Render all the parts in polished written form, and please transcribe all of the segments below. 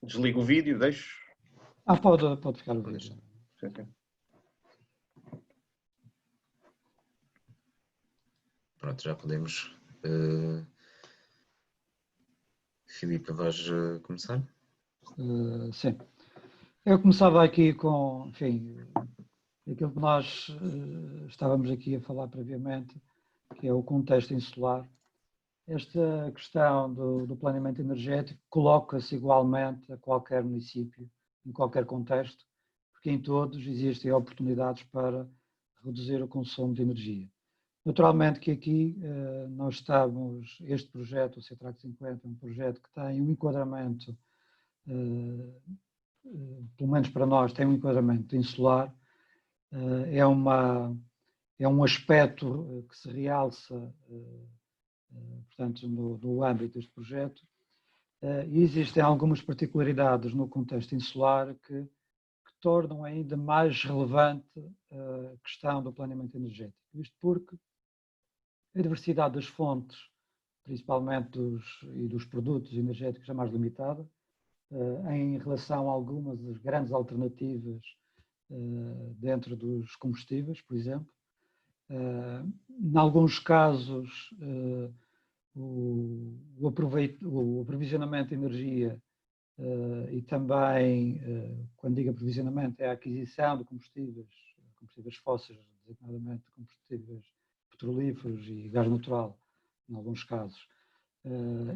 Desligo o vídeo, deixo. Pode ficar o vídeo. Sim, sim. Pronto, já podemos. Filipe, vais começar? Sim. Eu começava aqui com, enfim, aquilo que nós estávamos aqui a falar previamente, que é o contexto insular. Esta questão do planeamento energético coloca-se igualmente a qualquer município, em qualquer contexto, porque em todos existem oportunidades para reduzir o consumo de energia. Naturalmente que aqui nós estamos, este projeto, o CETRAC 50, é um projeto que tem um enquadramento, pelo menos para nós, tem um enquadramento insular, é um aspecto que se realça, portanto, no âmbito deste projeto, e existem algumas particularidades no contexto insular que tornam ainda mais relevante a questão do planeamento energético. Isto porque a diversidade das fontes, principalmente dos produtos energéticos, é mais limitada, em relação a algumas das grandes alternativas dentro dos combustíveis, por exemplo. Em alguns casos, o aprovisionamento de energia e também, quando digo aprovisionamento, é a aquisição de combustíveis fósseis, designadamente combustíveis petrolíferos e gás natural, em alguns casos.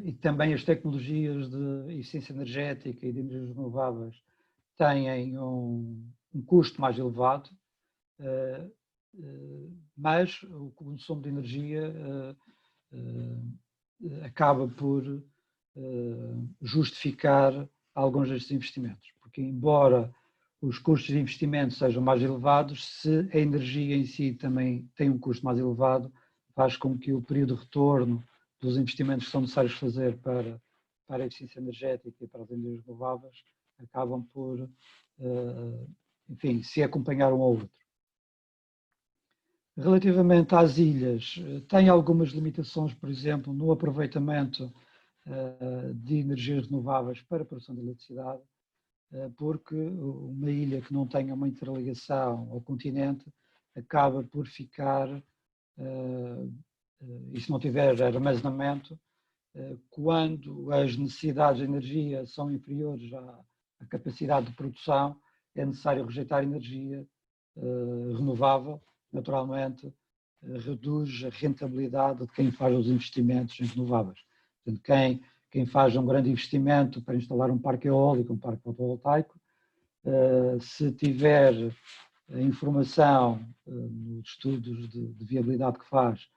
E também as tecnologias de eficiência energética e de energias renováveis têm um custo mais elevado, mas o consumo de energia acaba por justificar alguns destes investimentos, porque embora os custos de investimento sejam mais elevados, se a energia em si também tem um custo mais elevado, faz com que o período de retorno dos investimentos que são necessários fazer para a eficiência energética e para as energias renováveis acabam por, enfim, se acompanhar um ao outro. Relativamente às ilhas, tem algumas limitações, por exemplo, no aproveitamento de energias renováveis para a produção de eletricidade, porque uma ilha que não tenha uma interligação ao continente acaba por ficar, e se não tiver armazenamento, quando as necessidades de energia são inferiores à capacidade de produção, é necessário rejeitar energia renovável, naturalmente reduz a rentabilidade de quem faz os investimentos em renováveis. Portanto, quem faz um grande investimento para instalar um parque eólico, um parque fotovoltaico, se tiver a informação nos estudos de viabilidade que faz,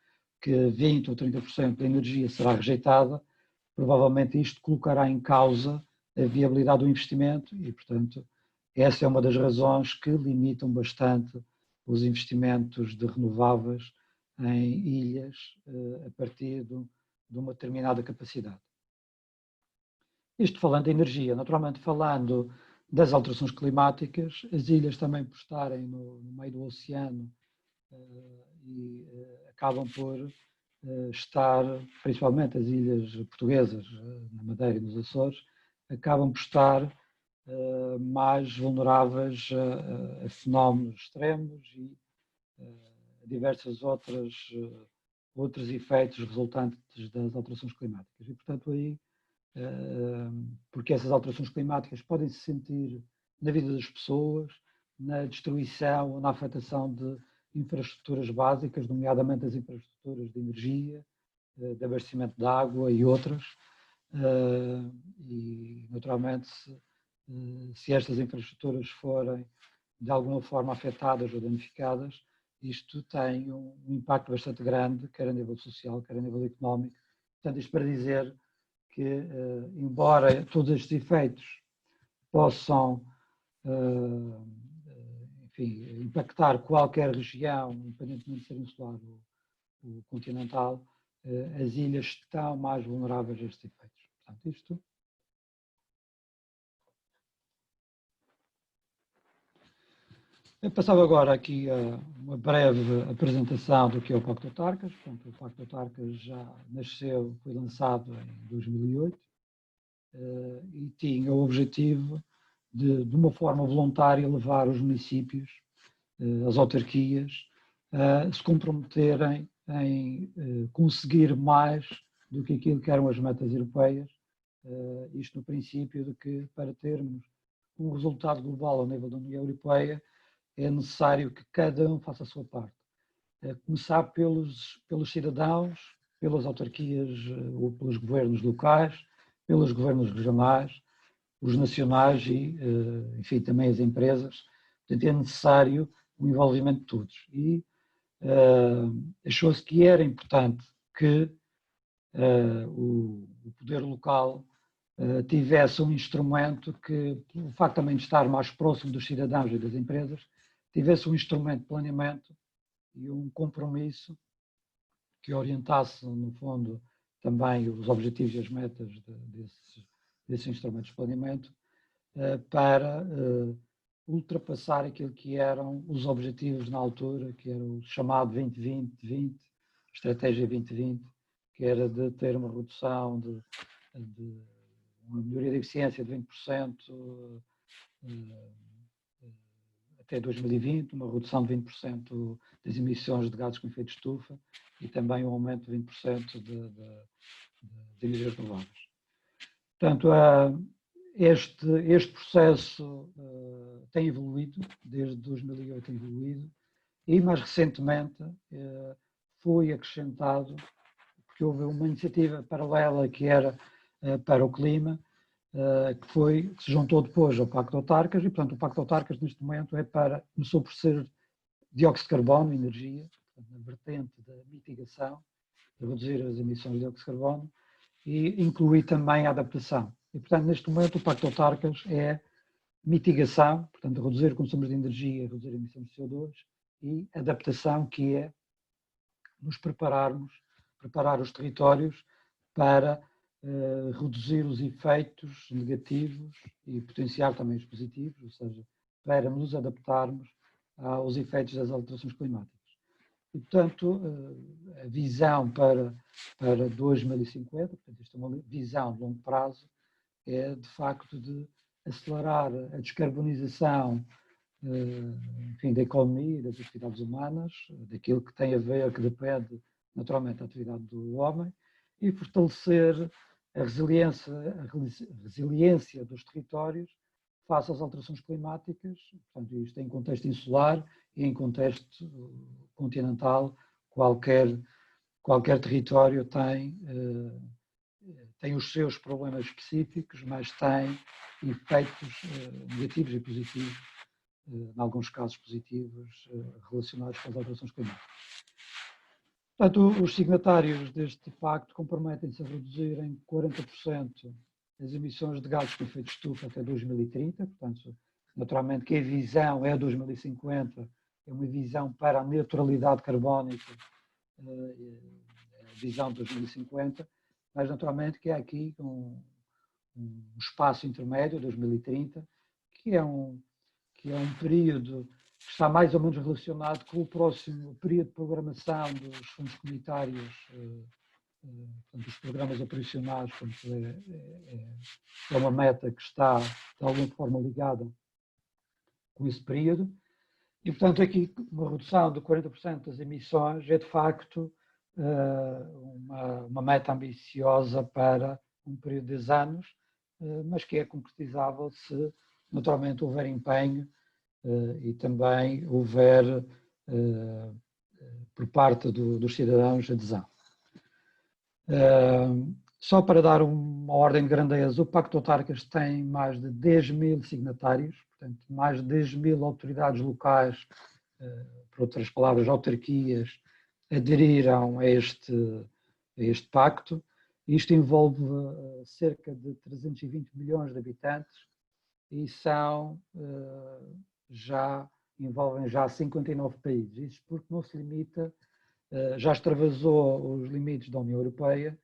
que 20% ou 30% da energia será rejeitada, provavelmente isto colocará em causa a viabilidade do investimento e, portanto, essa é uma das razões que limitam bastante os investimentos de renováveis em ilhas a partir de uma determinada capacidade. Isto falando de energia, naturalmente falando das alterações climáticas, as ilhas também por estarem no meio do oceano e acabam por estar, principalmente as ilhas portuguesas, na Madeira e nos Açores, acabam por estar mais vulneráveis a fenómenos extremos e a diversos outros efeitos resultantes das alterações climáticas. E, portanto, aí, porque essas alterações climáticas podem se sentir na vida das pessoas, na destruição ou na afetação de infraestruturas básicas, nomeadamente as infraestruturas de energia, de abastecimento de água e outras, e naturalmente se estas infraestruturas forem de alguma forma afetadas ou danificadas, isto tem um impacto bastante grande, quer a nível social, quer a nível económico. Portanto, isto para dizer que, embora todos estes efeitos possam, enfim, impactar qualquer região, independentemente de ser insular ou continental, as ilhas estão mais vulneráveis a estes efeitos. Portanto, isto. Eu passava agora aqui a uma breve apresentação do que é o Pacto Autarcas. Portanto, o Pacto Autarcas já nasceu, foi lançado em 2008 e tinha o objetivo de uma forma voluntária, levar os municípios, as autarquias, a se comprometerem em conseguir mais do que aquilo que eram as metas europeias, isto no princípio de que para termos um resultado global ao nível da União Europeia é necessário que cada um faça a sua parte. Começar pelos cidadãos, pelas autarquias ou pelos governos locais, pelos governos regionais, os nacionais e, enfim, também as empresas. Portanto, é necessário o envolvimento de todos. E achou-se que era importante que o poder local tivesse um instrumento que, pelo facto também de estar mais próximo dos cidadãos e das empresas, tivesse um instrumento de planeamento e um compromisso que orientasse, no fundo, também os objetivos e as metas desses instrumentos de planeamento para ultrapassar aquilo que eram os objetivos na altura, que era o chamado 2020, Estratégia 2020, que era de ter uma redução de uma melhoria de eficiência de 20% até 2020, uma redução de 20% das emissões de gases com efeito de estufa e também um aumento de 20% de energias renováveis. Portanto, este processo tem evoluído, desde 2008 tem evoluído, e mais recentemente foi acrescentado, porque houve uma iniciativa paralela que era para o clima, que se juntou depois ao Pacto Autarcas, e portanto o Pacto Autarcas neste momento começou por ser dióxido de carbono, energia, portanto, na vertente da mitigação, de reduzir as emissões de dióxido de carbono, e incluir também a adaptação. E portanto neste momento o Pacto Autarcas é mitigação, portanto reduzir consumos de energia, reduzir emissões de CO2, e adaptação, que é nos preparar os territórios para reduzir os efeitos negativos e potenciar também os positivos, ou seja, para nos adaptarmos aos efeitos das alterações climáticas. E, portanto, a visão para 2050, portanto, isto é uma visão de longo prazo, é de facto de acelerar a descarbonização enfim, da economia e das atividades humanas, daquilo que tem a ver, que depende naturalmente da atividade do homem, e fortalecer a resiliência dos territórios face às alterações climáticas, portanto, isto em contexto insular e em contexto continental, qualquer território tem os seus problemas específicos, mas tem efeitos negativos e positivos, em alguns casos positivos, relacionados com as alterações climáticas. Portanto, os signatários deste pacto comprometem-se a reduzir em 40% as emissões de gases com efeito de estufa até 2030, portanto, naturalmente que a visão é 2050, é uma visão para a neutralidade carbónica, a visão de 2050, mas naturalmente que há aqui um espaço intermédio, 2030, que é um período que está mais ou menos relacionado com o próximo período de programação dos fundos comunitários, dos programas operacionais, é uma meta que está de alguma forma ligada com esse período. E, portanto, aqui uma redução de 40% das emissões é, de facto, uma meta ambiciosa para um período de 10 anos, mas que é concretizável se, naturalmente, houver empenho e também houver, por parte dos cidadãos, adesão. Só para dar uma ordem de grandeza, o Pacto Autarcas tem mais de 10.000 signatários, portanto, mais de 10.000 autoridades locais, por outras palavras, autarquias, aderiram a este pacto. Isto envolve cerca de 320 milhões de habitantes e envolvem já 59 países. Isso porque não se limita, já extravasou os limites da União Europeia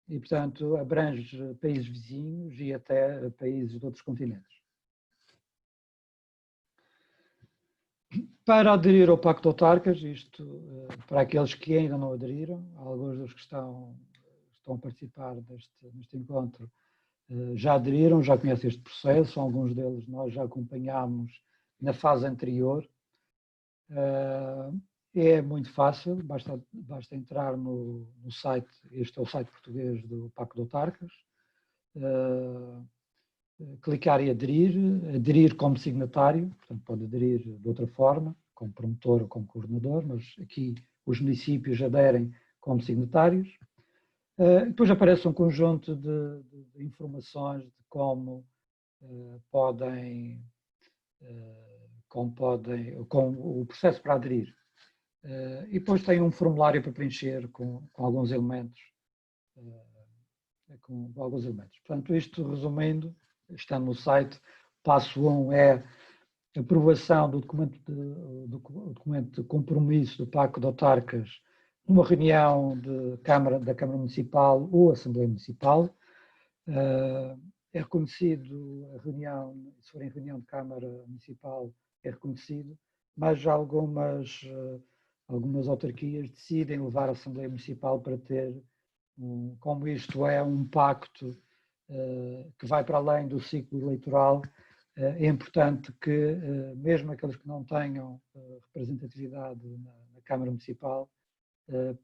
e, portanto, abrange países vizinhos e até países de outros continentes. Para aderir ao Pacto de Autarcas, isto para aqueles que ainda não aderiram, alguns dos que estão a participar neste encontro já aderiram, já conhecem este processo, alguns deles nós já acompanhámos na fase anterior. É muito fácil, basta entrar no site, este é o site português do Pacto de Autarcas, clicar em aderir como signatário, portanto pode aderir de outra forma, como promotor ou como coordenador, mas aqui os municípios aderem como signatários. Depois aparece um conjunto de informações de como podem, com o processo para aderir. E depois tem um formulário para preencher com alguns elementos. Portanto, isto resumindo, está no site, passo 1 é a aprovação do documento de compromisso do Pacto de Autarcas numa reunião da Câmara Municipal ou Assembleia Municipal. É reconhecido a reunião, se for em reunião de Câmara Municipal, é reconhecido, mas algumas autarquias decidem levar a Assembleia Municipal para ter, como isto é um pacto que vai para além do ciclo eleitoral, é importante que, mesmo aqueles que não tenham representatividade na Câmara Municipal,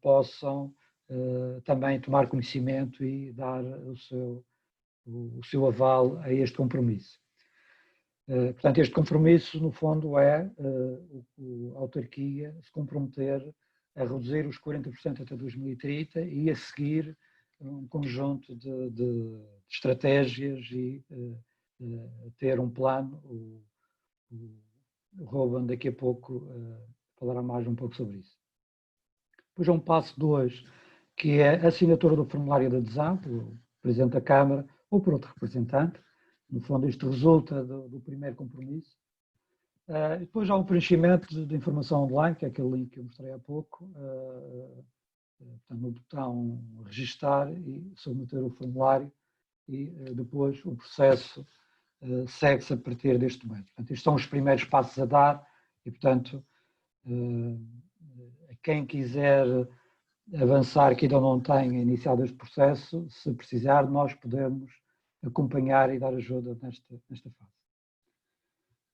possam também tomar conhecimento e dar o seu aval a este compromisso. Portanto, este compromisso, no fundo, é a autarquia se comprometer a reduzir os 40% até 2030 e a seguir um conjunto de estratégias e ter um plano. O Ruben daqui a pouco falará mais um pouco sobre isso. Depois há um passo 2, que é a assinatura do formulário de adesão, pelo Presidente da Câmara ou por outro representante. No fundo, isto resulta do primeiro compromisso. Depois há um preenchimento de informação online, que é aquele link que eu mostrei há pouco, portanto, no botão registar e submeter o formulário e depois o processo segue-se a partir deste momento. Portanto, estes são os primeiros passos a dar e, portanto, quem quiser avançar, que ainda não tenha iniciado este processo, se precisar, nós podemos acompanhar e dar ajuda nesta fase.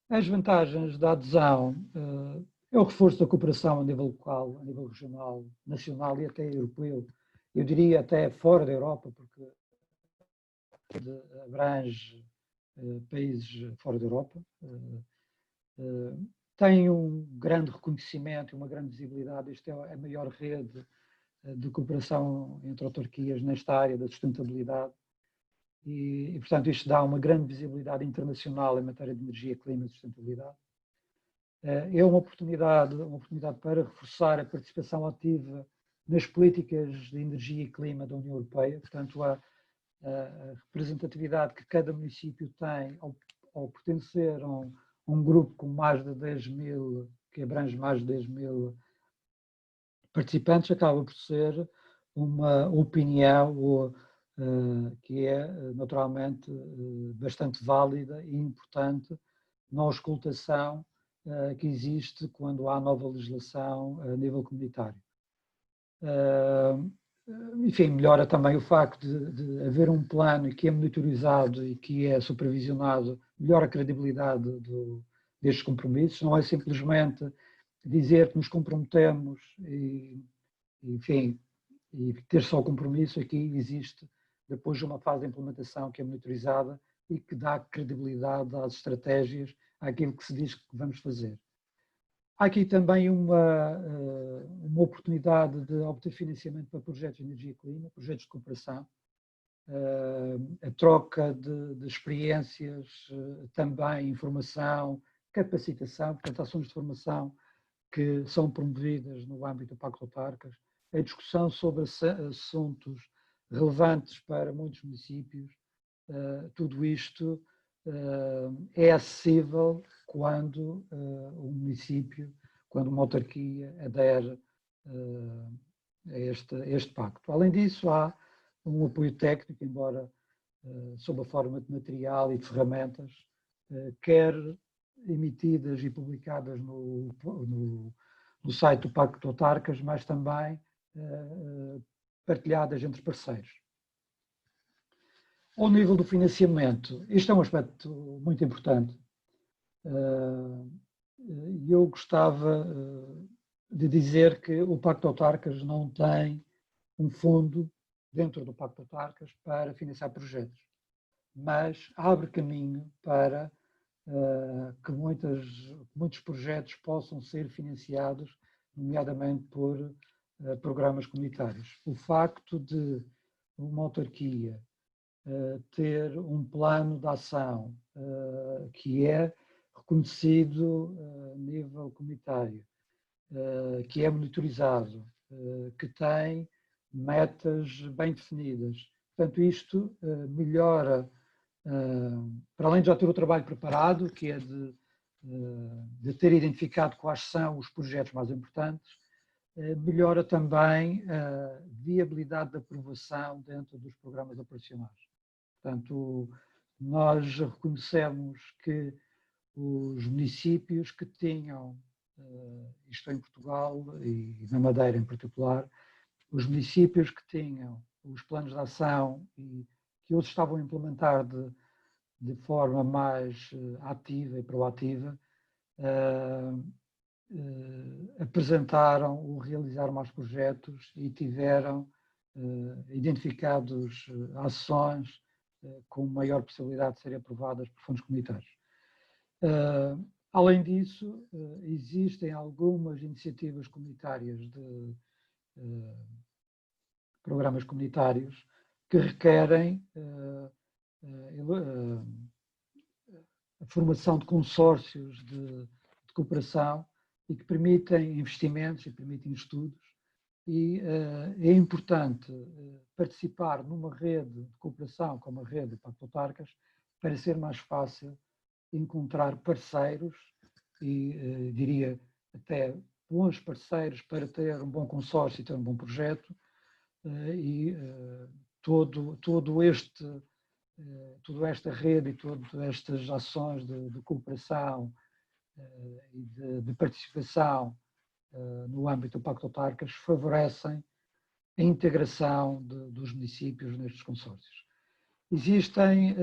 As vantagens da adesão é o reforço da cooperação a nível local, a nível regional, nacional e até europeu. Eu diria até fora da Europa, porque abrange países fora da Europa. Tem um grande reconhecimento e uma grande visibilidade. Isto é a maior rede de cooperação entre autarquias nesta área da sustentabilidade. E, portanto, isto dá uma grande visibilidade internacional em matéria de energia, clima e sustentabilidade. É uma oportunidade para reforçar a participação ativa nas políticas de energia e clima da União Europeia, portanto, a representatividade que cada município tem ao pertencer a um grupo com mais de 10.000, que abrange mais de 10.000 participantes, acaba por ser uma opinião que é naturalmente bastante válida e importante na auscultação que existe quando há nova legislação a nível comunitário. Enfim, melhora também o facto de haver um plano que é monitorizado e que é supervisionado, melhora a credibilidade destes compromissos, não é simplesmente dizer que nos comprometemos e, enfim, e ter só o compromisso. Aqui existe depois uma fase de implementação que é monitorizada e que dá credibilidade às estratégias, àquilo que se diz que vamos fazer. Há aqui também uma oportunidade de obter financiamento para projetos de energia e clima, projetos de cooperação, a troca de experiências, também informação, capacitação, portanto, ações de formação que são promovidas no âmbito do Pacto de Autarcas, a discussão sobre assuntos relevantes para muitos municípios. Tudo isto é acessível quando um município, quando uma autarquia adere a este pacto. Além disso, há um apoio técnico, embora sob a forma de material e de ferramentas, quer emitidas e publicadas no site do Pacto de Autarcas, mas também partilhadas entre parceiros. Ao nível do financiamento, isto é um aspecto muito importante. Eu gostava de dizer que o Pacto de Autarcas não tem um fundo dentro do Pacto de Autarcas para financiar projetos, mas abre caminho para que muitos projetos possam ser financiados, nomeadamente por programas comunitários. O facto de uma autarquia ter um plano de ação que é reconhecido a nível comunitário, que é monitorizado, que tem metas bem definidas. Portanto, isto melhora, para além de já ter o trabalho preparado, que é de ter identificado quais são os projetos mais importantes, melhora também a viabilidade da aprovação dentro dos programas operacionais. Portanto, nós reconhecemos que os municípios que tinham, isto em Portugal e na Madeira em particular, os municípios que tinham os planos de ação e que os estavam a implementar de forma mais ativa e proativa, apresentaram ou realizaram mais projetos e tiveram identificados ações com maior possibilidade de serem aprovadas por fundos comunitários. Além disso, existem algumas iniciativas comunitárias de programas comunitários que requerem a formação de consórcios de cooperação e que permitem investimentos e permitem estudos. E é importante participar numa rede de cooperação, como a rede de Pacto de Autarcas, para ser mais fácil encontrar parceiros e, diria, até bons parceiros para ter um bom consórcio e ter um bom projeto. E toda esta rede e todas estas ações de cooperação e de participação no âmbito do Pacto de Autarcas favorecem a integração dos municípios nestes consórcios. Existem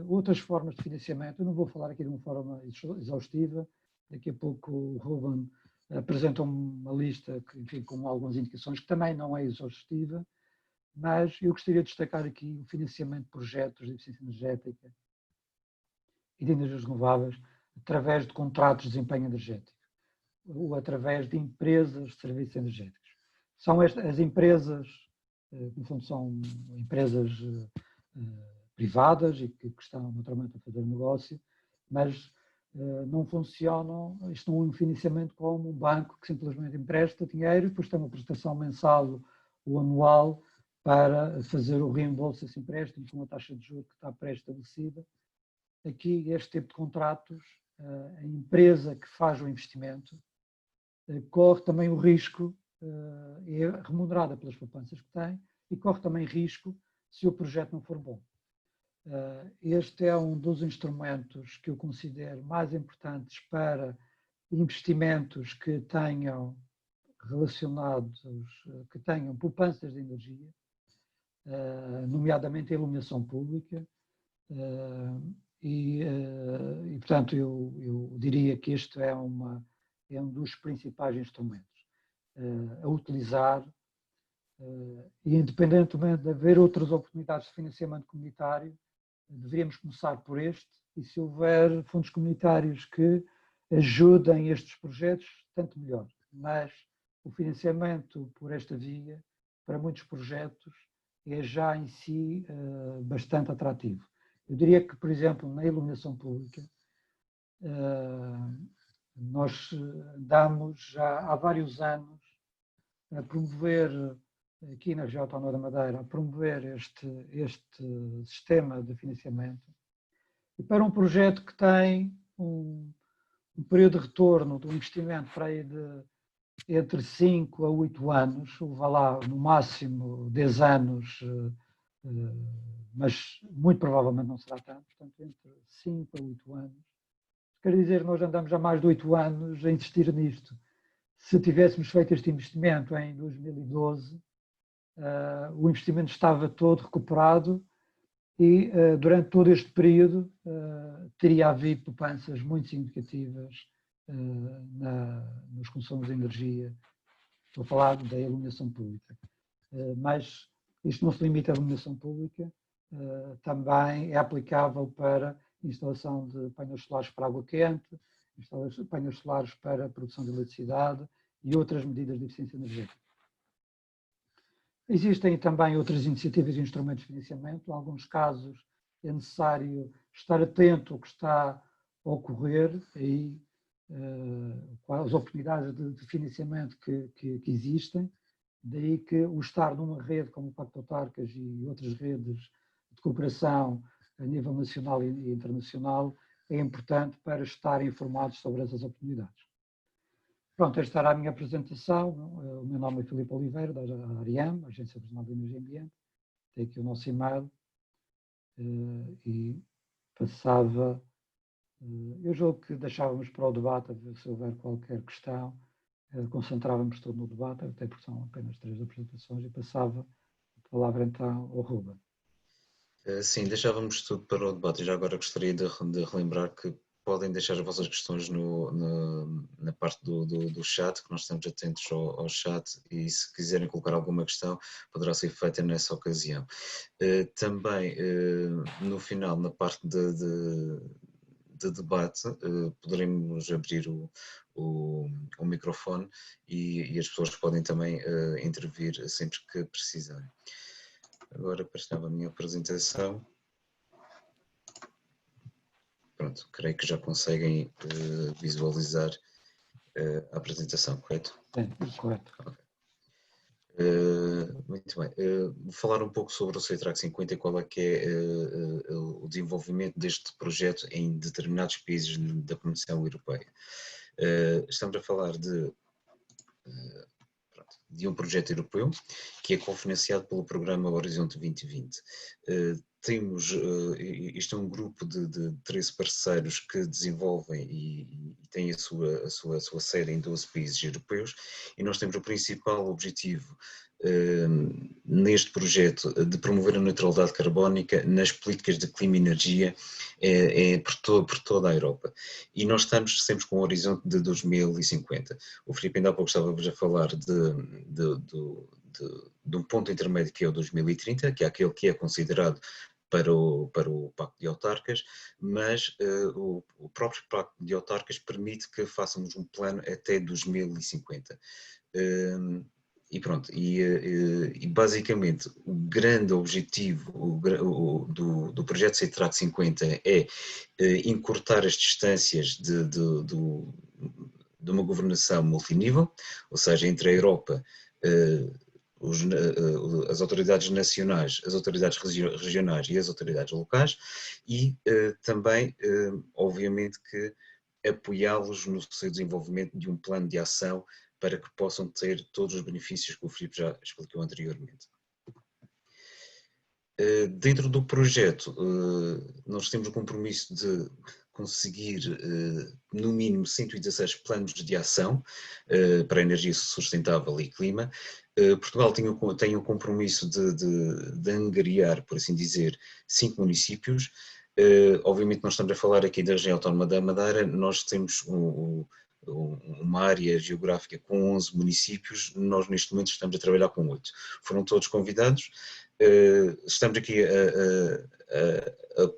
outras formas de financiamento, eu não vou falar aqui de uma forma exaustiva, daqui a pouco o Ruben apresenta uma lista que, enfim, com algumas indicações que também não é exaustiva, mas eu gostaria de destacar aqui o financiamento de projetos de eficiência energética e de energias renováveis através de contratos de desempenho energético ou através de empresas de serviços energéticos. São as empresas, no fundo são empresas privadas e que estão naturalmente a fazer negócio, mas não funcionam, isto não é um financiamento como um banco que simplesmente empresta dinheiro e depois tem uma prestação mensal ou anual para fazer o reembolso desse empréstimo com uma taxa de juros que está pré-estabelecida. Aqui, este tipo de contratos, a empresa que faz o investimento corre também o risco, é remunerada pelas poupanças que tem e corre também risco se o projeto não for bom. Este é um dos instrumentos que eu considero mais importantes para investimentos que tenham relacionados, que tenham poupanças de energia, nomeadamente a iluminação pública, e portanto, eu diria que este é um dos principais instrumentos a utilizar, e independentemente de haver outras oportunidades de financiamento comunitário, deveríamos começar por este, e se houver fundos comunitários que ajudem estes projetos, tanto melhor. Mas o financiamento por esta via, para muitos projetos, é já em si bastante atrativo. Eu diria que, por exemplo, na iluminação pública, nós damos já há vários anos a promover, aqui na região autónoma da Madeira, a promover este sistema de financiamento. E para um projeto que tem um período de retorno do investimento para aí entre 5 a 8 anos, ou vá lá, no máximo 10 anos, mas muito provavelmente não será tanto, portanto, entre 5 a 8 anos, Quer dizer, nós andamos há mais de 8 anos a investir nisto. Se tivéssemos feito este investimento em 2012, o investimento estava todo recuperado e durante todo este período teria havido poupanças muito significativas nos consumos de energia. Estou a falar da iluminação pública. Mas isto não se limita à iluminação pública, também é aplicável para instalação de painéis solares para água quente, instalação de painéis solares para a produção de eletricidade e outras medidas de eficiência energética. Existem também outras iniciativas e instrumentos de financiamento. Em alguns casos é necessário estar atento ao que está a ocorrer e as oportunidades de financiamento que existem. Daí que o estar numa rede como o Pacto de Autarcas e outras redes de cooperação a nível nacional e internacional é importante para estar informados sobre essas oportunidades. Pronto, esta era a minha apresentação. O meu nome é Filipe Oliveira, da ARIAM, Agência Regional de Energia e Ambiente. Tem aqui o nosso e-mail e passava. Eu julgo que deixávamos para o debate, se houver qualquer questão, concentrávamos todo no debate, até porque são apenas 3 apresentações, e passava a palavra então ao Ruben. Sim, deixávamos tudo para o debate e já agora gostaria de relembrar que podem deixar as vossas questões na parte do chat, que nós estamos atentos ao chat e se quiserem colocar alguma questão poderá ser feita nessa ocasião. Também no final, na parte de debate, poderemos abrir o microfone e as pessoas podem também intervir sempre que precisarem. Agora prestava a minha apresentação. Pronto, creio que já conseguem visualizar a apresentação, correto? Sim, correto. Okay. Muito bem. Vou falar um pouco sobre o CETRAC 50 e qual é que é o desenvolvimento deste projeto em determinados países da Comissão Europeia. Estamos a falar de um projeto europeu que é cofinanciado pelo programa Horizonte 2020. Isto é um grupo de 13 parceiros que desenvolvem e têm a sua sede em 12 países europeus e nós temos o principal objetivo neste projeto de promover a neutralidade carbónica nas políticas de clima e energia por toda a Europa. E nós estamos sempre com um horizonte de 2050. O Filipe ainda há pouco estava a falar de um ponto intermédio que é o 2030, que é aquele que é considerado para o Pacto de Autarcas, mas o próprio Pacto de Autarcas permite que façamos um plano até 2050. E pronto, e basicamente o grande objetivo do projeto CETRAC 50 é encurtar as distâncias de uma governação multinível, ou seja, entre a Europa, as autoridades nacionais, as autoridades regionais e as autoridades locais e também, obviamente, que apoiá-los no seu desenvolvimento de um plano de ação para que possam ter todos os benefícios que o Filipe já explicou anteriormente. Dentro do projeto, nós temos o compromisso de conseguir, no mínimo, 116 planos de ação para a energia sustentável e clima. Portugal tem o compromisso de angariar, por assim dizer, 5 municípios. Obviamente nós estamos a falar aqui da região autónoma da Madeira, nós temos uma área geográfica com 11 municípios, nós neste momento estamos a trabalhar com 8. Foram todos convidados, estamos aqui a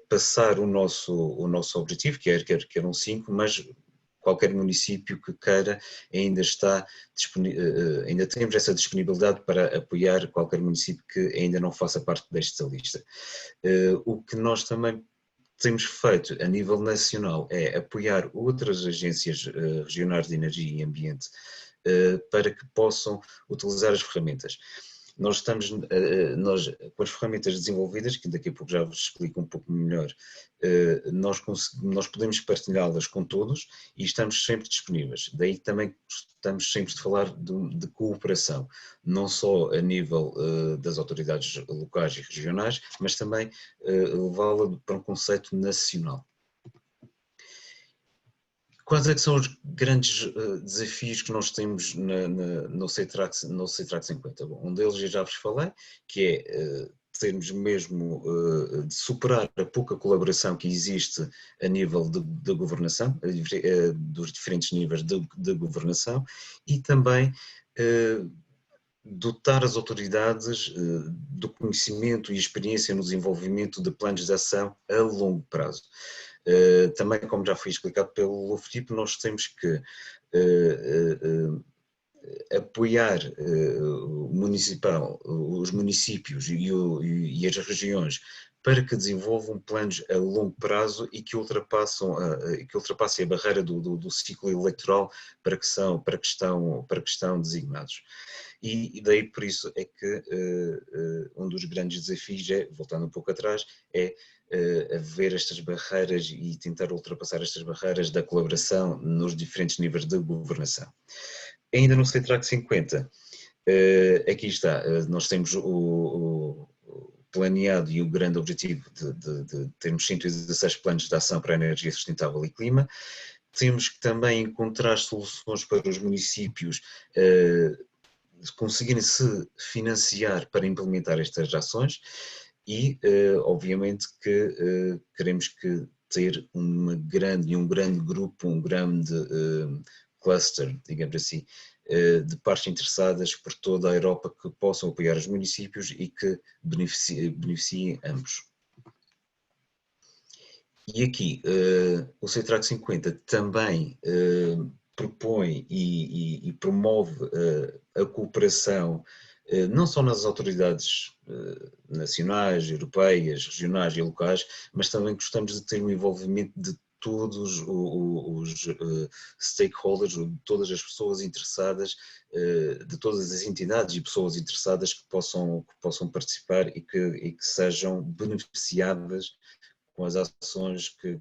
passar o nosso objetivo, que eram 5, mas qualquer município que queira ainda temos essa disponibilidade para apoiar qualquer município que ainda não faça parte desta lista. O que nós também temos feito a nível nacional é apoiar outras agências regionais de energia e ambiente para que possam utilizar as ferramentas. Nós estamos, com as ferramentas desenvolvidas, que daqui a pouco já vos explico um pouco melhor, nós podemos partilhá-las com todos e estamos sempre disponíveis. Daí também estamos sempre a falar de cooperação, não só a nível das autoridades locais e regionais, mas também levá-la para um conceito nacional. Quais é que são os grandes desafios que nós temos no CETRAC 50? Bom, um deles eu já vos falei, que é termos mesmo de superar a pouca colaboração que existe a nível de governação, dos diferentes níveis de governação, e também dotar as autoridades do conhecimento e experiência no desenvolvimento de planos de ação a longo prazo. Também, como já foi explicado pelo Filipe, nós temos que apoiar os municípios e as regiões para que desenvolvam planos a longo prazo e que ultrapassem a barreira do ciclo eleitoral para que estão designados. E daí por isso é que um dos grandes desafios é, voltando um pouco atrás, é haver estas barreiras e tentar ultrapassar estas barreiras da colaboração nos diferentes níveis de governação. Ainda no CETRAC 50, aqui está, nós temos o planeado e o grande objetivo de termos 116 planos de ação para a energia sustentável e clima. Temos que também encontrar soluções para os municípios conseguirem se financiar para implementar estas ações e, obviamente, que queremos ter um grande grupo, um grande cluster, digamos assim, de partes interessadas por toda a Europa que possam apoiar os municípios e que beneficiem ambos. E aqui, o CETRAC 50 também propõe e promove a cooperação não só nas autoridades nacionais, europeias, regionais e locais, mas também gostamos de ter um envolvimento de todos os stakeholders, de todas as pessoas interessadas, de todas as entidades e pessoas interessadas que possam participar e que sejam beneficiadas com as ações que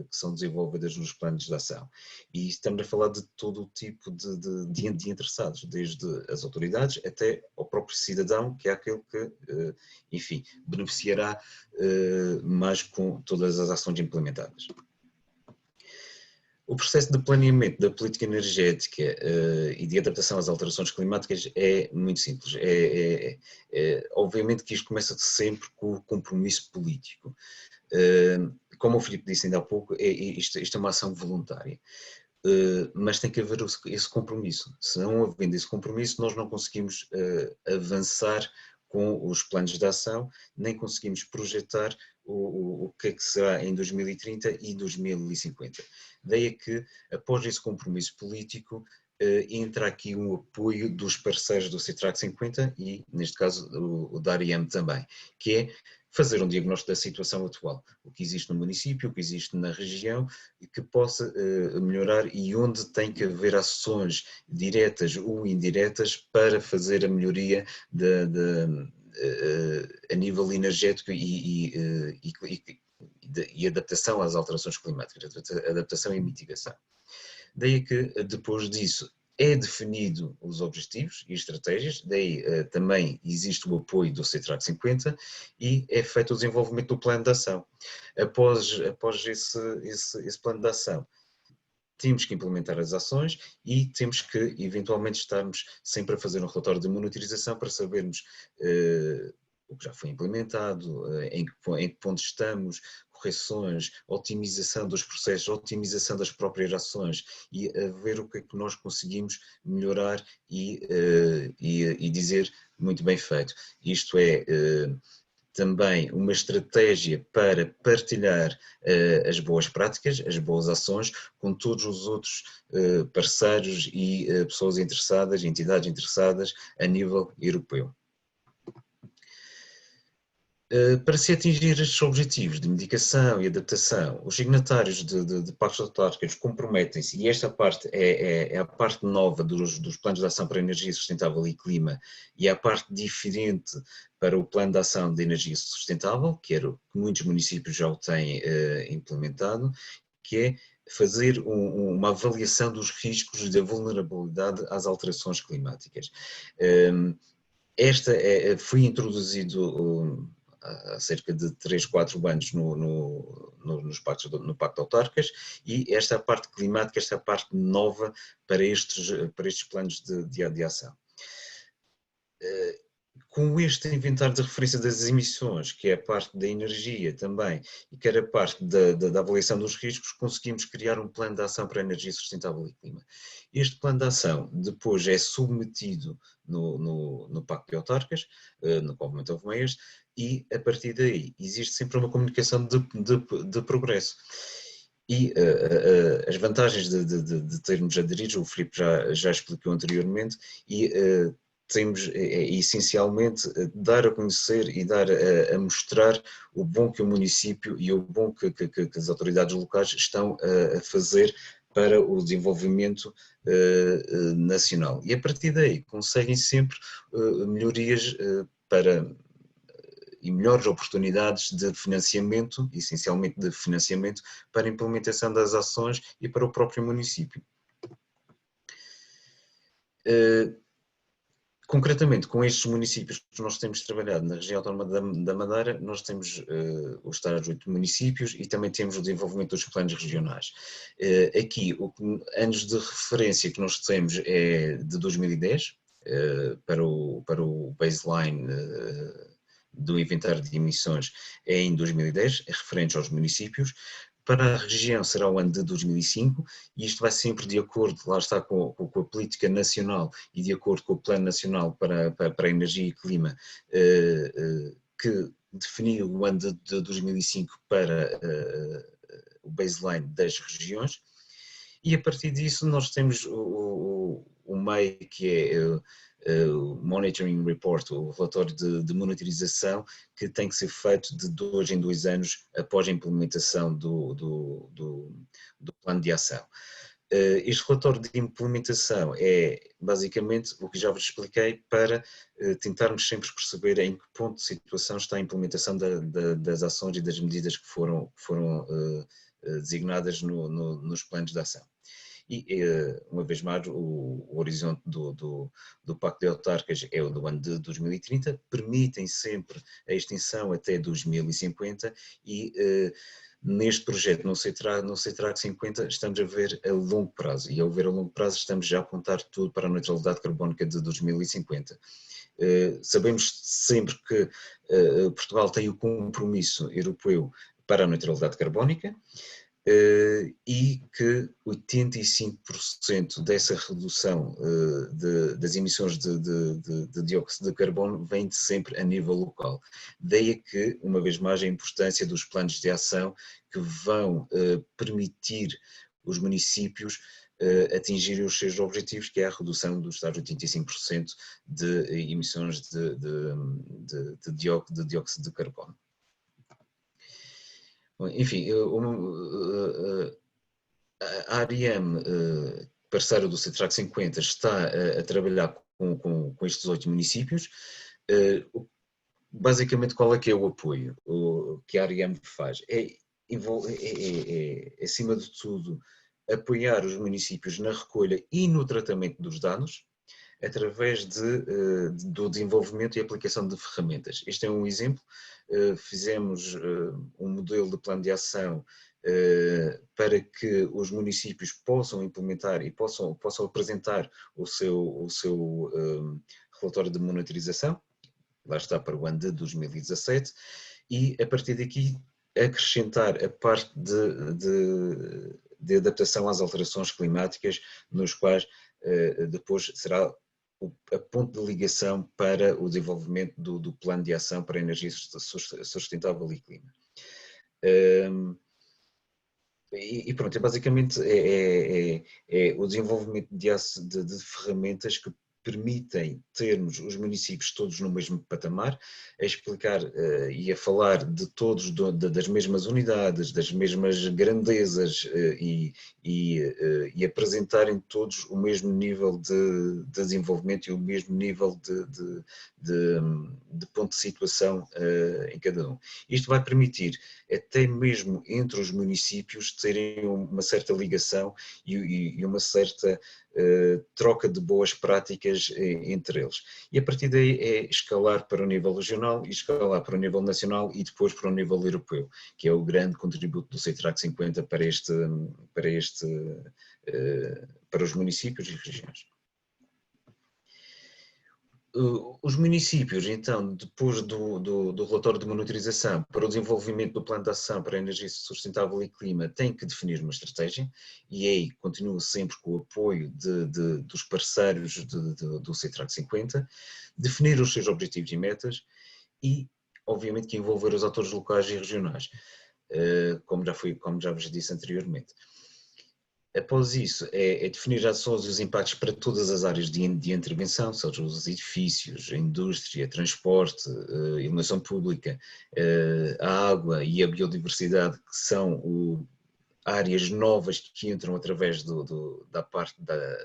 são desenvolvidas nos planos de ação. E estamos a falar de todo o tipo de interessados, desde as autoridades até ao próprio cidadão, que é aquele que, enfim, beneficiará mais com todas as ações implementadas. O processo de planeamento da política energética e de adaptação às alterações climáticas é muito simples. Obviamente que isto começa sempre com o compromisso político. Como o Filipe disse ainda há pouco, isto é uma ação voluntária, mas tem que haver esse compromisso. Se não havendo esse compromisso, nós não conseguimos avançar com os planos de ação, nem conseguimos projetar o que é que será em 2030 e 2050. Daí é que, após esse compromisso político, entra aqui um apoio dos parceiros do CETRAC 50 e, neste caso, o da ARIEM também, que é fazer um diagnóstico da situação atual, o que existe no município, o que existe na região, e que possa melhorar e onde tem que haver ações diretas ou indiretas para fazer a melhoria a nível energético e adaptação às alterações climáticas, adaptação e mitigação. Daí que, depois disso, é definido os objetivos e estratégias, daí também existe o apoio do CETRAC 50 e é feito o desenvolvimento do plano de ação. Após esse plano de ação, temos que implementar as ações e temos que, eventualmente, estarmos sempre a fazer um relatório de monitorização para sabermos o que já foi implementado, em que ponto estamos, correções, otimização dos processos, otimização das próprias ações e a ver o que é que nós conseguimos melhorar e dizer muito bem feito. Isto é também uma estratégia para partilhar as boas práticas, as boas ações com todos os outros parceiros e pessoas interessadas, entidades interessadas a nível europeu. Para se atingir estes objetivos de mitigação e adaptação, os signatários de pactos autárquicos comprometem-se, e esta parte é a parte nova dos planos de ação para a energia sustentável e clima, e é a parte diferente para o plano de ação de energia sustentável, que muitos municípios já o têm implementado, que é fazer uma avaliação dos riscos da vulnerabilidade às alterações climáticas. Esta foi introduzido há cerca de 3, 4 anos no Pacto de Autarcas, e esta parte climática, esta parte nova para estes planos de ação. Com este inventário de referência das emissões, que é a parte da energia também, e que era a parte da avaliação dos riscos, conseguimos criar um plano de ação para a energia sustentável e clima. Este plano de ação depois é submetido no Pacto de Autarcas, no Government of Mayors, e a partir daí existe sempre uma comunicação de progresso. E as vantagens de termos aderido, o Filipe já explicou anteriormente, e temos essencialmente dar a conhecer e dar a mostrar o bom que o município e o bom que as autoridades locais estão a fazer para o desenvolvimento nacional. E a partir daí conseguem sempre melhorias e melhores oportunidades de financiamento, essencialmente de financiamento, para a implementação das ações e para o próprio município. Concretamente, com estes municípios que nós temos trabalhado na região autónoma da Madeira, nós temos os tais 8 municípios e também temos o desenvolvimento dos planos regionais. Aqui, anos de referência que nós temos é de 2010, para o baseline do inventário de emissões é em 2010, é referente aos municípios. Para a região será o ano de 2005 e isto vai sempre de acordo, lá está, com a política nacional e de acordo com o Plano Nacional para a Energia e Clima, que definiu o ano de 2005 para o baseline das regiões, e a partir disso nós temos o MEI, que é o Monitoring Report, o relatório de monitorização, que tem que ser feito de 2 em 2 anos após a implementação do plano de ação. Este relatório de implementação é basicamente o que já vos expliquei, para tentarmos sempre perceber em que ponto de situação está a implementação das ações e das medidas que foram designadas nos planos de ação. E, uma vez mais, o horizonte do Pacto de Autarcas é o do ano de 2030, permitem sempre a extensão até 2050 e neste projeto não sei terá que 50, estamos a ver a longo prazo, e ao ver a longo prazo estamos já a apontar tudo para a neutralidade carbónica de 2050. Sabemos sempre que Portugal tem o compromisso europeu para a neutralidade carbónica, e que 85% dessa redução das emissões de dióxido de carbono vem sempre a nível local. Daí que, uma vez mais, a importância dos planos de ação que vão permitir os municípios atingirem os seus objetivos, que é a redução dos tais 85% de emissões de dióxido de carbono. Enfim, a ARIEM, parceira do CETRAC 50, está a trabalhar com estes 8 municípios. Basicamente, qual é que é o apoio que a ARIEM faz? É, acima de tudo, apoiar os municípios na recolha e no tratamento dos danos, através do desenvolvimento e aplicação de ferramentas. Este é um exemplo. Fizemos um modelo de plano de ação para que os municípios possam implementar e possam apresentar o seu relatório de monitorização, lá está, para o ano de 2017, e a partir daqui acrescentar a parte de adaptação às alterações climáticas, nos quais depois será a ponto de ligação para o desenvolvimento do plano de ação para a energia sustentável e clima. E pronto, basicamente é o desenvolvimento de ferramentas que permitem termos os municípios todos no mesmo patamar, a explicar e a falar de todos, das mesmas unidades, das mesmas grandezas e apresentarem todos o mesmo nível de desenvolvimento e o mesmo nível de ponto de situação em cada um. Isto vai permitir, até mesmo entre os municípios, terem uma certa ligação e uma certa troca de boas práticas entre eles. E a partir daí é escalar para o nível regional e escalar para o nível nacional e depois para o nível europeu, que é o grande contributo do CETRAC 50 para os municípios e regiões. Os municípios, então, depois do relatório de monitorização para o desenvolvimento do plano de ação para a energia sustentável e clima, têm que definir uma estratégia e aí continua sempre com o apoio dos parceiros do CETRAC 50, definir os seus objetivos e metas e, obviamente, que envolver os atores locais e regionais, como já vos disse anteriormente. Após isso, é definir ações e os impactos para todas as áreas de intervenção, seja os edifícios, a indústria, transporte, iluminação pública, a água e a biodiversidade, que são áreas novas que entram através da parte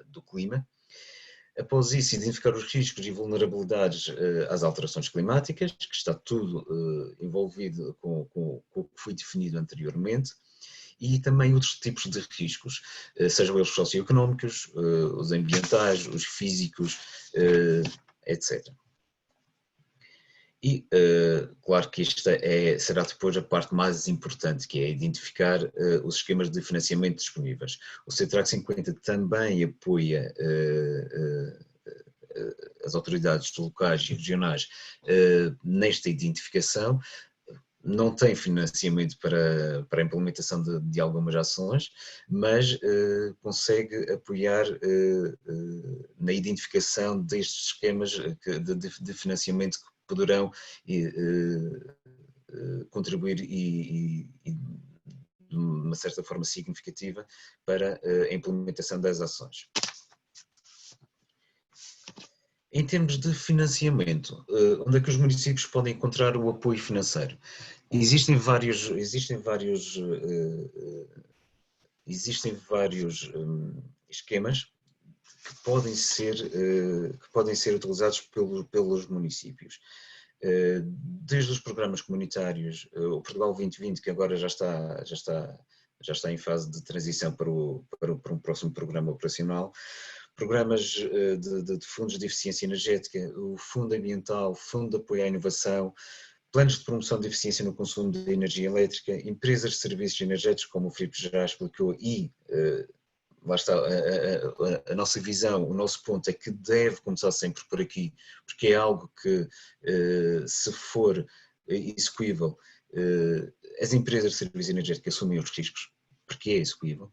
do clima. Após isso, identificar os riscos e vulnerabilidades às alterações climáticas, que está tudo envolvido com o que foi definido anteriormente. E também outros tipos de riscos, sejam eles socioeconómicos, os ambientais, os físicos, etc. E, claro que esta será depois a parte mais importante, que é identificar os esquemas de financiamento disponíveis. O CETRAC 50 também apoia as autoridades locais e regionais nesta identificação. Não tem financiamento para a implementação de algumas ações, mas consegue apoiar na identificação destes esquemas de financiamento que poderão contribuir e de uma certa forma significativa para a implementação das ações. Em termos de financiamento, onde é que os municípios podem encontrar o apoio financeiro? Existem vários esquemas que podem ser utilizados pelos municípios. Desde os programas comunitários, o Portugal 2020, que agora já está em fase de transição para um próximo programa operacional, programas de fundos de eficiência energética, o Fundo Ambiental, Fundo de Apoio à Inovação, planos de promoção de eficiência no consumo de energia elétrica, empresas de serviços energéticos, como o Filipe já explicou, e lá está a nossa visão, o nosso ponto é que deve começar sempre por aqui, porque é algo que, se for execuível, as empresas de serviços energéticos assumem os riscos, porque é execuível.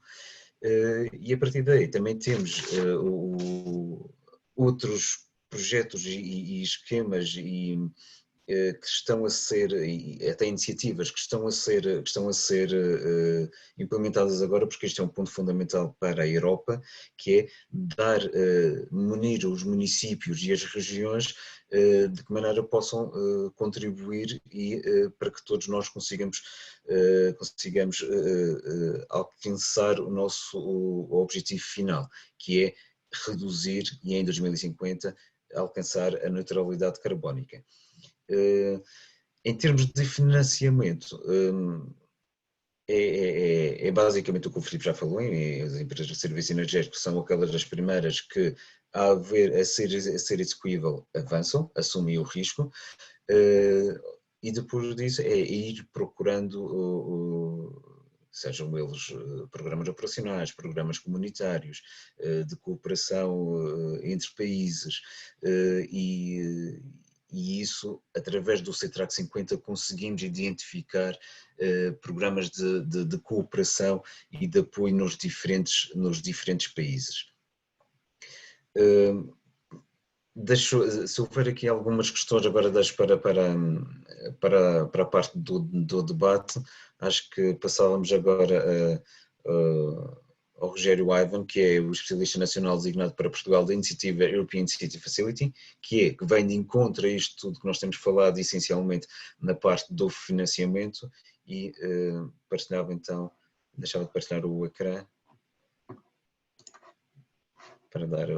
E a partir daí também temos outros projetos e esquemas que estão a ser, e até iniciativas que estão a ser implementadas agora, porque este é um ponto fundamental para a Europa, que é munir os municípios e as regiões de que maneira possam contribuir e para que todos nós consigamos alcançar o nosso objetivo final, que é reduzir e em 2050 alcançar a neutralidade carbónica. Em termos de financiamento, é basicamente o que o Filipe já falou, as empresas de serviços energéticos são aquelas das primeiras que, a ser execuível, avançam, assumem o risco, e depois disso é ir procurando, sejam eles programas operacionais, programas comunitários, de cooperação entre países, e isso, através do CETRAC 50, conseguimos identificar programas de cooperação e de apoio nos diferentes países. Se houver aqui algumas questões, agora deixo para a parte do debate. Acho que passávamos agora ao Rogério Ivan, que é o especialista nacional designado para Portugal da iniciativa European City Facility, que vem de encontro a isto tudo que nós temos falado, essencialmente na parte do financiamento, e deixava de partilhar o ecrã para dar...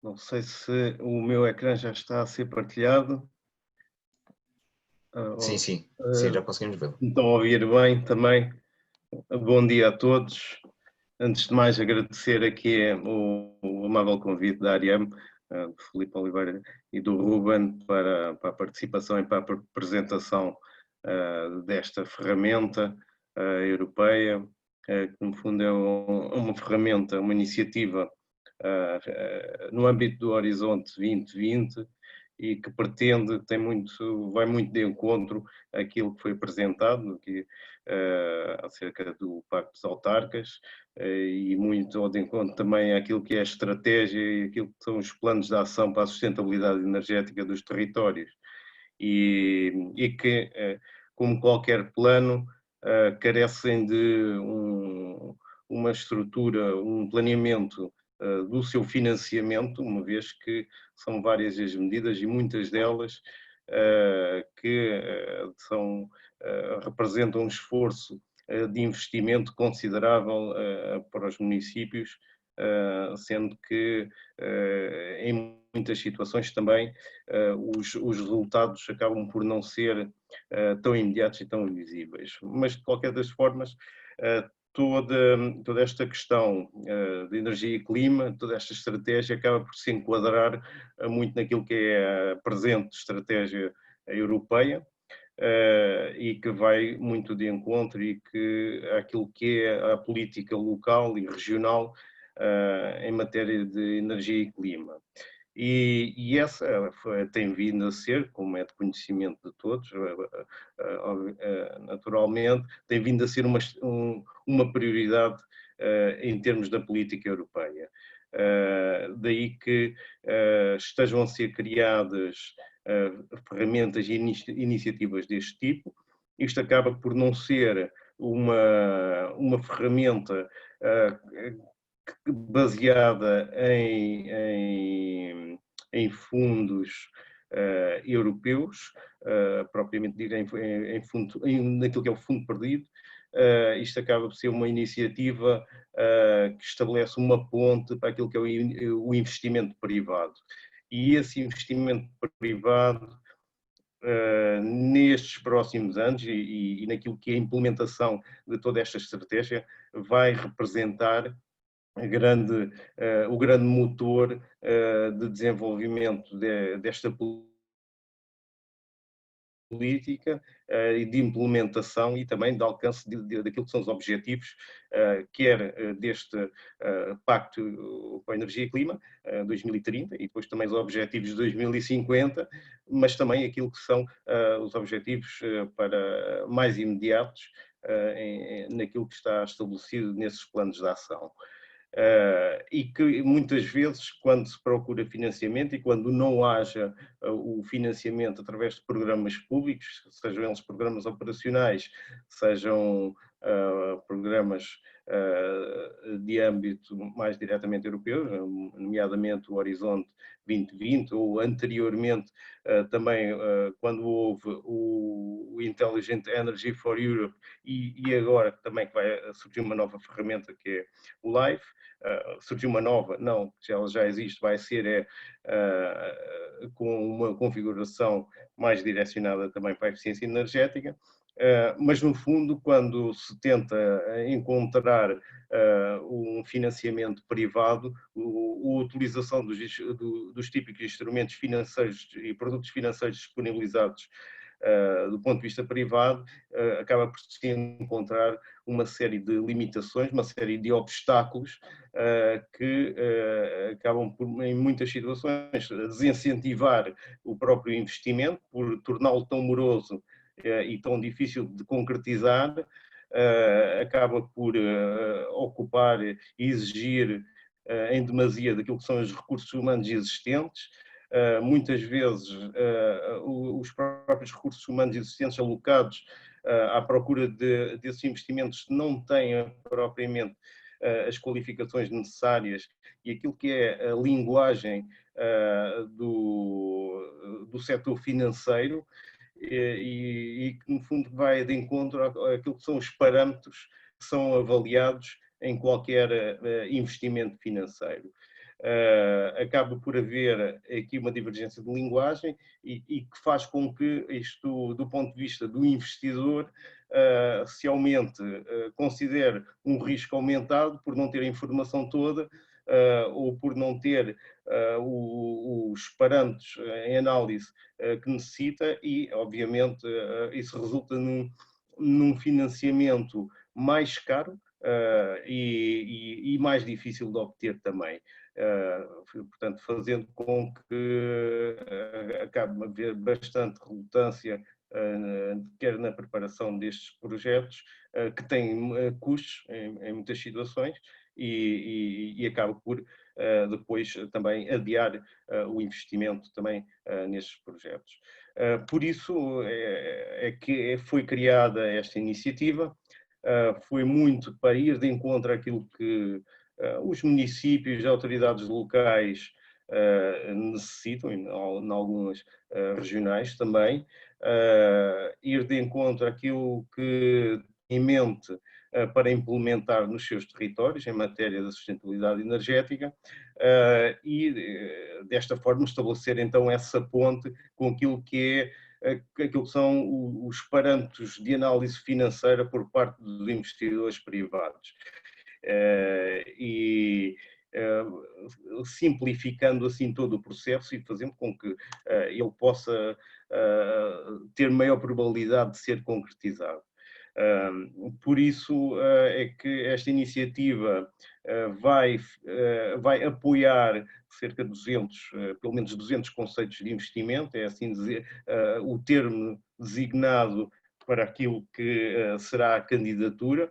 Não sei se o meu ecrã já está a ser partilhado. Sim, sim, já conseguimos ver. Estão a ouvir bem também. Bom dia a todos. Antes de mais, agradecer aqui o amável convite da Ariam, do Filipe Oliveira e do Ruben para a participação e para a apresentação desta ferramenta europeia, que no fundo é uma ferramenta, uma iniciativa no âmbito do Horizonte 2020 e que pretende, vai muito de encontro àquilo que foi apresentado acerca do Pacto dos Autarcas e muito de encontro também àquilo que é a estratégia e aquilo que são os planos de ação para a sustentabilidade energética dos territórios e que, como qualquer plano, carecem de uma estrutura, um planeamento do seu financiamento, uma vez que são várias as medidas e muitas delas que representam um esforço de investimento considerável para os municípios, sendo que em muitas situações também os resultados acabam por não ser tão imediatos e tão visíveis. Mas, de qualquer das formas, toda esta questão de energia e clima, toda esta estratégia acaba por se enquadrar muito naquilo que é a presente estratégia europeia e que vai muito de encontro e que aquilo que é a política local e regional em matéria de energia e clima. E essa tem vindo a ser, como é de conhecimento de todos, naturalmente, tem vindo a ser uma prioridade em termos da política europeia. Daí que estejam a ser criadas ferramentas e iniciativas deste tipo. Isto acaba por não ser uma ferramenta baseada em fundos europeus, propriamente dito, naquilo que é o fundo perdido. Isto acaba por ser uma iniciativa que estabelece uma ponte para aquilo que é o investimento privado. E esse investimento privado, nestes próximos anos e naquilo que é a implementação de toda esta estratégia, vai representar o grande motor de desenvolvimento desta política e de implementação e também de alcance daquilo que são os objetivos, quer deste Pacto para a Energia e Clima, 2030, e depois também os objetivos de 2050, mas também aquilo que são os objetivos para mais imediatos naquilo que está estabelecido nesses planos de ação. E que muitas vezes, quando se procura financiamento e quando não haja o financiamento através de programas públicos, sejam eles programas operacionais, sejam programas de âmbito mais diretamente europeu, nomeadamente o Horizonte 2020, ou anteriormente também quando houve o Intelligent Energy for Europe e agora também que vai surgir uma nova ferramenta que é o LIFE. Surgiu uma nova, não, ela já existe, vai ser com uma configuração mais direcionada também para a eficiência energética, mas no fundo, quando se tenta encontrar um financiamento privado, a utilização dos típicos instrumentos financeiros e produtos financeiros disponibilizados do ponto de vista privado, acaba por se encontrar uma série de limitações, uma série de obstáculos que acabam por, em muitas situações, desincentivar o próprio investimento, por torná-lo tão moroso e tão difícil de concretizar, acaba por ocupar e exigir em demasia daquilo que são os recursos humanos existentes. Muitas vezes os próprios recursos humanos existentes alocados à procura desses investimentos não têm propriamente as qualificações necessárias e aquilo que é a linguagem do setor financeiro e que no fundo vai de encontro àquilo que são os parâmetros que são avaliados em qualquer investimento financeiro. acaba por haver aqui uma divergência de linguagem e que faz com que isto, do ponto de vista do investidor, se aumente, considere um risco aumentado por não ter a informação toda, ou por não ter os parâmetros em análise que necessita e, obviamente, isso resulta num financiamento mais caro e mais difícil de obter também. Portanto, fazendo com que acabe a haver bastante relutância, quer na preparação destes projetos, que têm custos em muitas situações e acaba por depois também adiar o investimento também nestes projetos. Por isso é que foi criada esta iniciativa, foi muito para ir de encontro àquilo que os municípios e autoridades locais necessitam, e em algumas regionais também, ir de encontro àquilo que tem em mente para implementar nos seus territórios em matéria de sustentabilidade energética e desta forma estabelecer então essa ponte com aquilo que aquilo que são os parâmetros de análise financeira por parte dos investidores privados. E simplificando assim todo o processo e fazendo com que ele possa ter maior probabilidade de ser concretizado. Por isso é que esta iniciativa vai apoiar cerca de 200, pelo menos 200 conceitos de investimento, é assim dizer, o termo designado para aquilo que será a candidatura.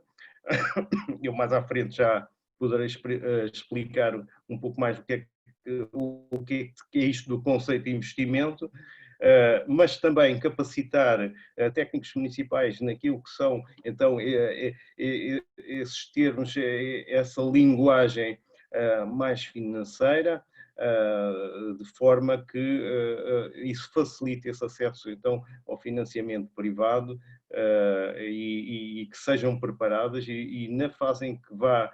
Eu mais à frente já poderei explicar um pouco mais o que é isto do conceito de investimento, mas também capacitar técnicos municipais naquilo que são, então, esses termos, essa linguagem mais financeira, de forma que isso facilite esse acesso, então, ao financiamento privado e que sejam preparadas e na fase em que vá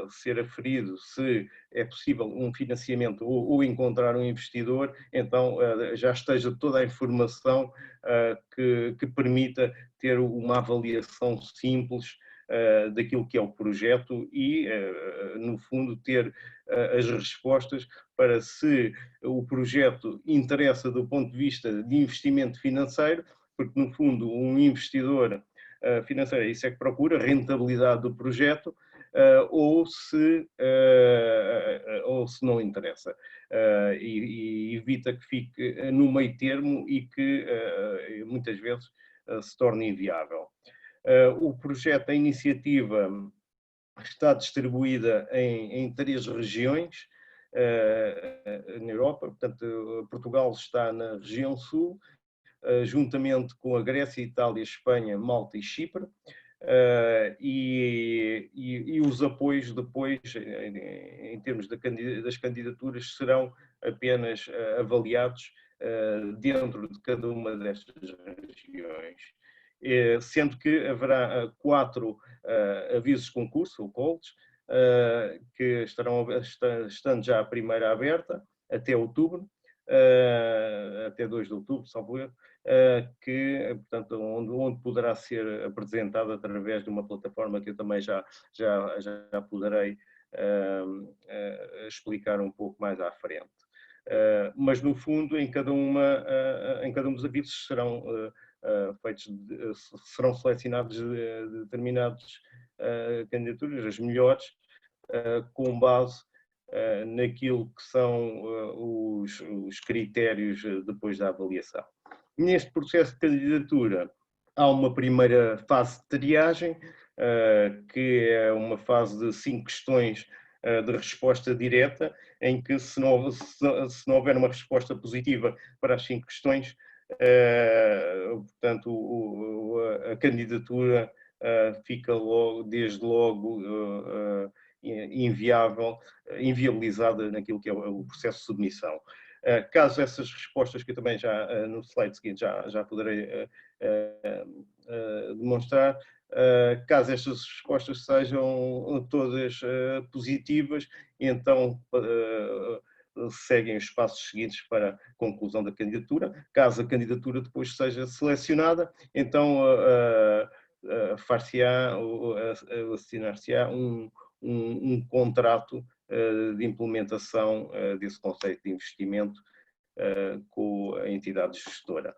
ser aferido se é possível um financiamento ou encontrar um investidor, então já esteja toda a informação que permita ter uma avaliação simples daquilo que é o projeto e, no fundo, ter as respostas para se o projeto interessa do ponto de vista de investimento financeiro, porque, no fundo, um investidor financeiro, isso é que procura, rentabilidade do projeto, ou se não interessa. E evita que fique no meio termo e que, muitas vezes, se torne inviável. O projeto, a iniciativa, está distribuída em 3 regiões na Europa. Portanto, Portugal está na região sul, juntamente com a Grécia, Itália, Espanha, Malta e Chipre. E os apoios depois, em termos das candidaturas, serão apenas avaliados dentro de cada uma destas regiões. Sendo que haverá 4 avisos de concurso, ou calls, que estando já a primeira aberta até outubro, até 2 de outubro, salvo erro, que, portanto, onde poderá ser apresentado através de uma plataforma que eu também já poderei explicar um pouco mais à frente. Mas, no fundo, em cada um dos avisos serão serão selecionados determinadas candidaturas, as melhores, com base naquilo que são os critérios depois da avaliação. Neste processo de candidatura, há uma primeira fase de triagem, que é uma fase de 5 questões de resposta direta, em que se não houver uma resposta positiva para as 5 questões, portanto, a candidatura fica desde logo inviabilizada naquilo que é o processo de submissão. Caso essas respostas, que eu também já no slide seguinte já poderei demonstrar, caso estas respostas sejam todas positivas, então seguem os passos seguintes para a conclusão da candidatura. Caso a candidatura depois seja selecionada, então assinar-se-á um contrato de implementação desse conceito de investimento com a entidade gestora.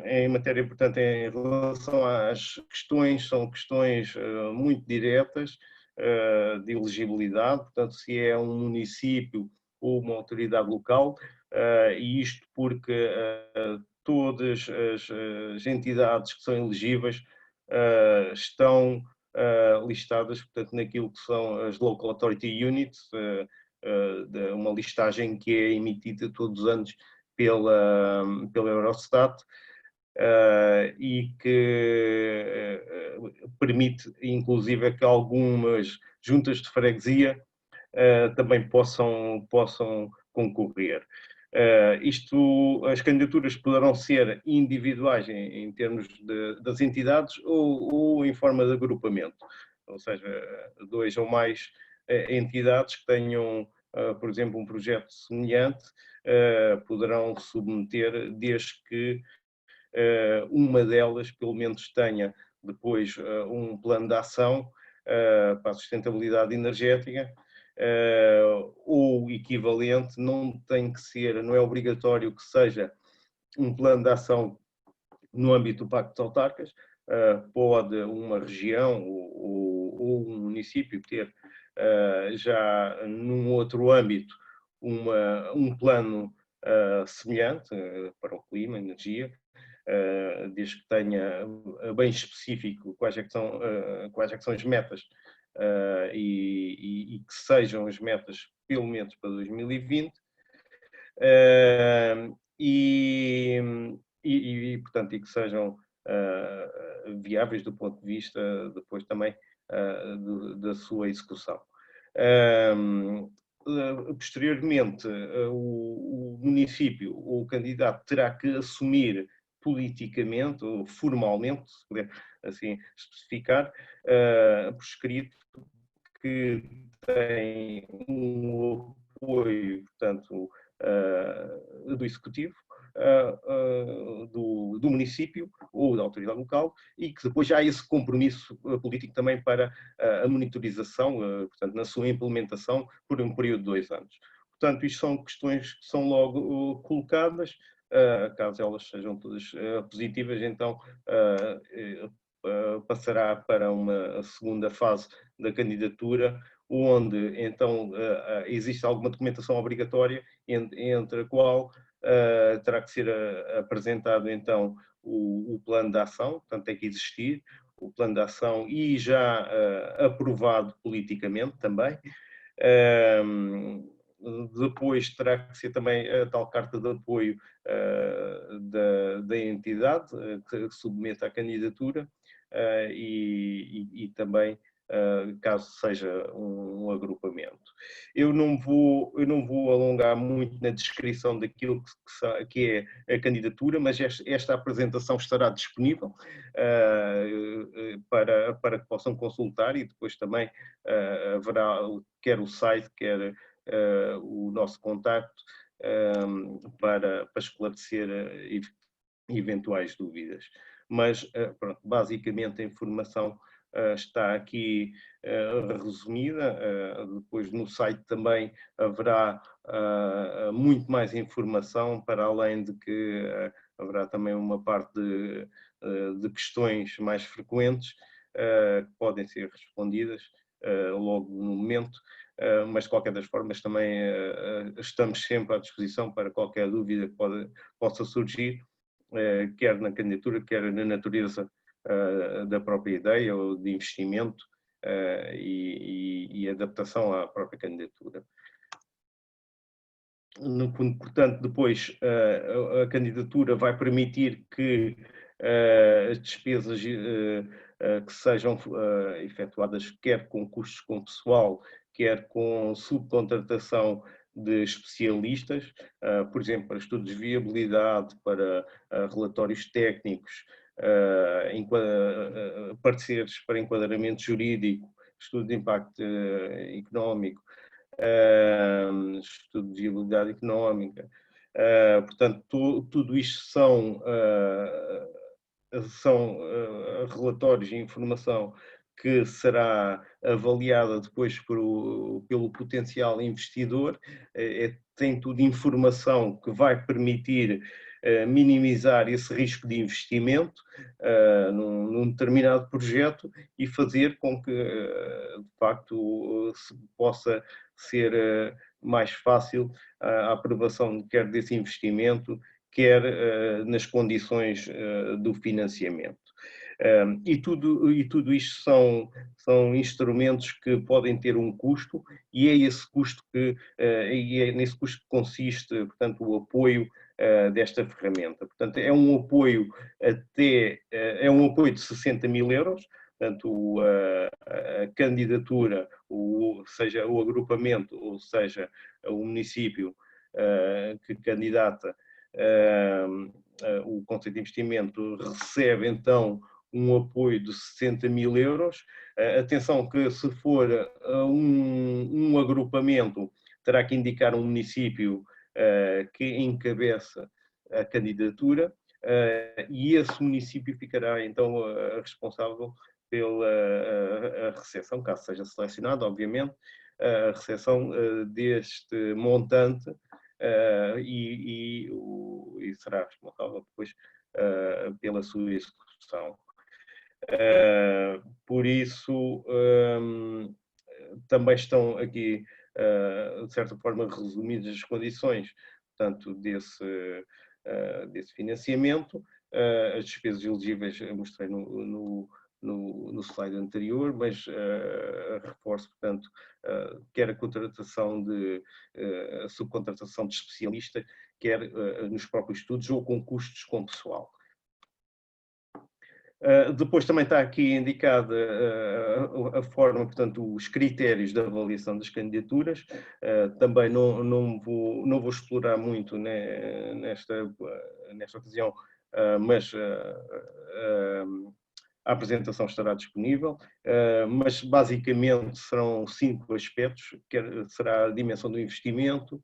Em matéria, portanto, em relação às questões, são questões muito diretas de elegibilidade, portanto, se é um município ou uma autoridade local, e isto porque todas as entidades que são elegíveis estão listadas, portanto, naquilo que são as Local Authority Units, uma listagem que é emitida todos os anos pela Eurostat e que permite, inclusive, que algumas juntas de freguesia também possam concorrer. As candidaturas poderão ser individuais em termos das entidades ou em forma de agrupamento, ou seja, 2 ou mais entidades que tenham, por exemplo, um projeto semelhante, poderão submeter, desde que uma delas, pelo menos, tenha depois um plano de ação para a sustentabilidade energética, ou equivalente, não é obrigatório que seja um plano de ação no âmbito do Pacto de Autarcas, pode uma região ou um município ter já num outro âmbito um plano semelhante para o clima, energia, desde que tenha bem específico quais é que são as metas e que sejam as metas pelo menos para 2020 portanto, e que sejam viáveis do ponto de vista depois também da sua execução. Posteriormente, o município ou o candidato terá que assumir politicamente ou formalmente, se puder assim especificar, por escrito, que tem um apoio, portanto, do Executivo, do município ou da autoridade local, e que depois já há esse compromisso político também para a monitorização, portanto, na sua implementação por um período de 2 anos. Portanto, isto são questões que são logo colocadas, caso elas sejam todas positivas, então passará para uma segunda fase da candidatura, onde então existe alguma documentação obrigatória, entre a qual terá que ser apresentado então o plano de ação, portanto tem que existir o plano de ação e já aprovado politicamente também. Depois terá que ser também a tal carta de apoio da entidade que submete à candidatura e também caso seja um agrupamento. Eu não vou alongar muito na descrição daquilo que é a candidatura, mas esta apresentação estará disponível para que possam consultar, e depois também haverá quer o site, quer o nosso contacto para esclarecer eventuais dúvidas. Mas, pronto, basicamente a informação está aqui resumida. Depois no site também haverá muito mais informação, para além de que haverá também uma parte de questões mais frequentes que podem ser respondidas logo no momento. Mas de qualquer das formas também estamos sempre à disposição para qualquer dúvida que possa surgir, quer na candidatura, quer na natureza da própria ideia ou de investimento e adaptação à própria candidatura. Portanto, depois a candidatura vai permitir que as despesas que sejam efetuadas, quer com custos com pessoal, quer com subcontratação de especialistas, por exemplo, para estudos de viabilidade, para relatórios técnicos, pareceres para enquadramento jurídico, estudo de impacto económico, estudo de viabilidade económica. Portanto, tudo isto são relatórios e informação que será avaliada depois pelo potencial investidor. Tem tudo informação que vai permitir minimizar esse risco de investimento num determinado projeto e fazer com que, de facto, se possa ser mais fácil a aprovação quer desse investimento, quer nas condições do financiamento. E tudo isto são instrumentos que podem ter um custo e é esse custo e é nesse custo que consiste, portanto, o apoio desta ferramenta. Portanto, é um apoio é um apoio de 60 mil euros, portanto, a candidatura, seja o agrupamento, ou seja, o município que candidata o Conceito de Investimento recebe então um apoio de 60 mil euros. Atenção que se for um agrupamento, terá que indicar um município que encabeça a candidatura e esse município ficará então responsável pela recepção, caso seja selecionado, obviamente, a recepção deste montante e será responsável depois pela sua execução. Por isso, também estão aqui, de certa forma, resumidas as condições, portanto, desse financiamento. As despesas elegíveis eu mostrei no slide anterior, mas reforço, portanto, quer a contratação a subcontratação de especialista, quer nos próprios estudos ou com custos com pessoal. Depois também está aqui indicada a forma, portanto, os critérios de avaliação das candidaturas. Também não vou explorar muito nesta ocasião, mas a apresentação estará disponível, mas basicamente serão 5 aspectos, que será a dimensão do investimento,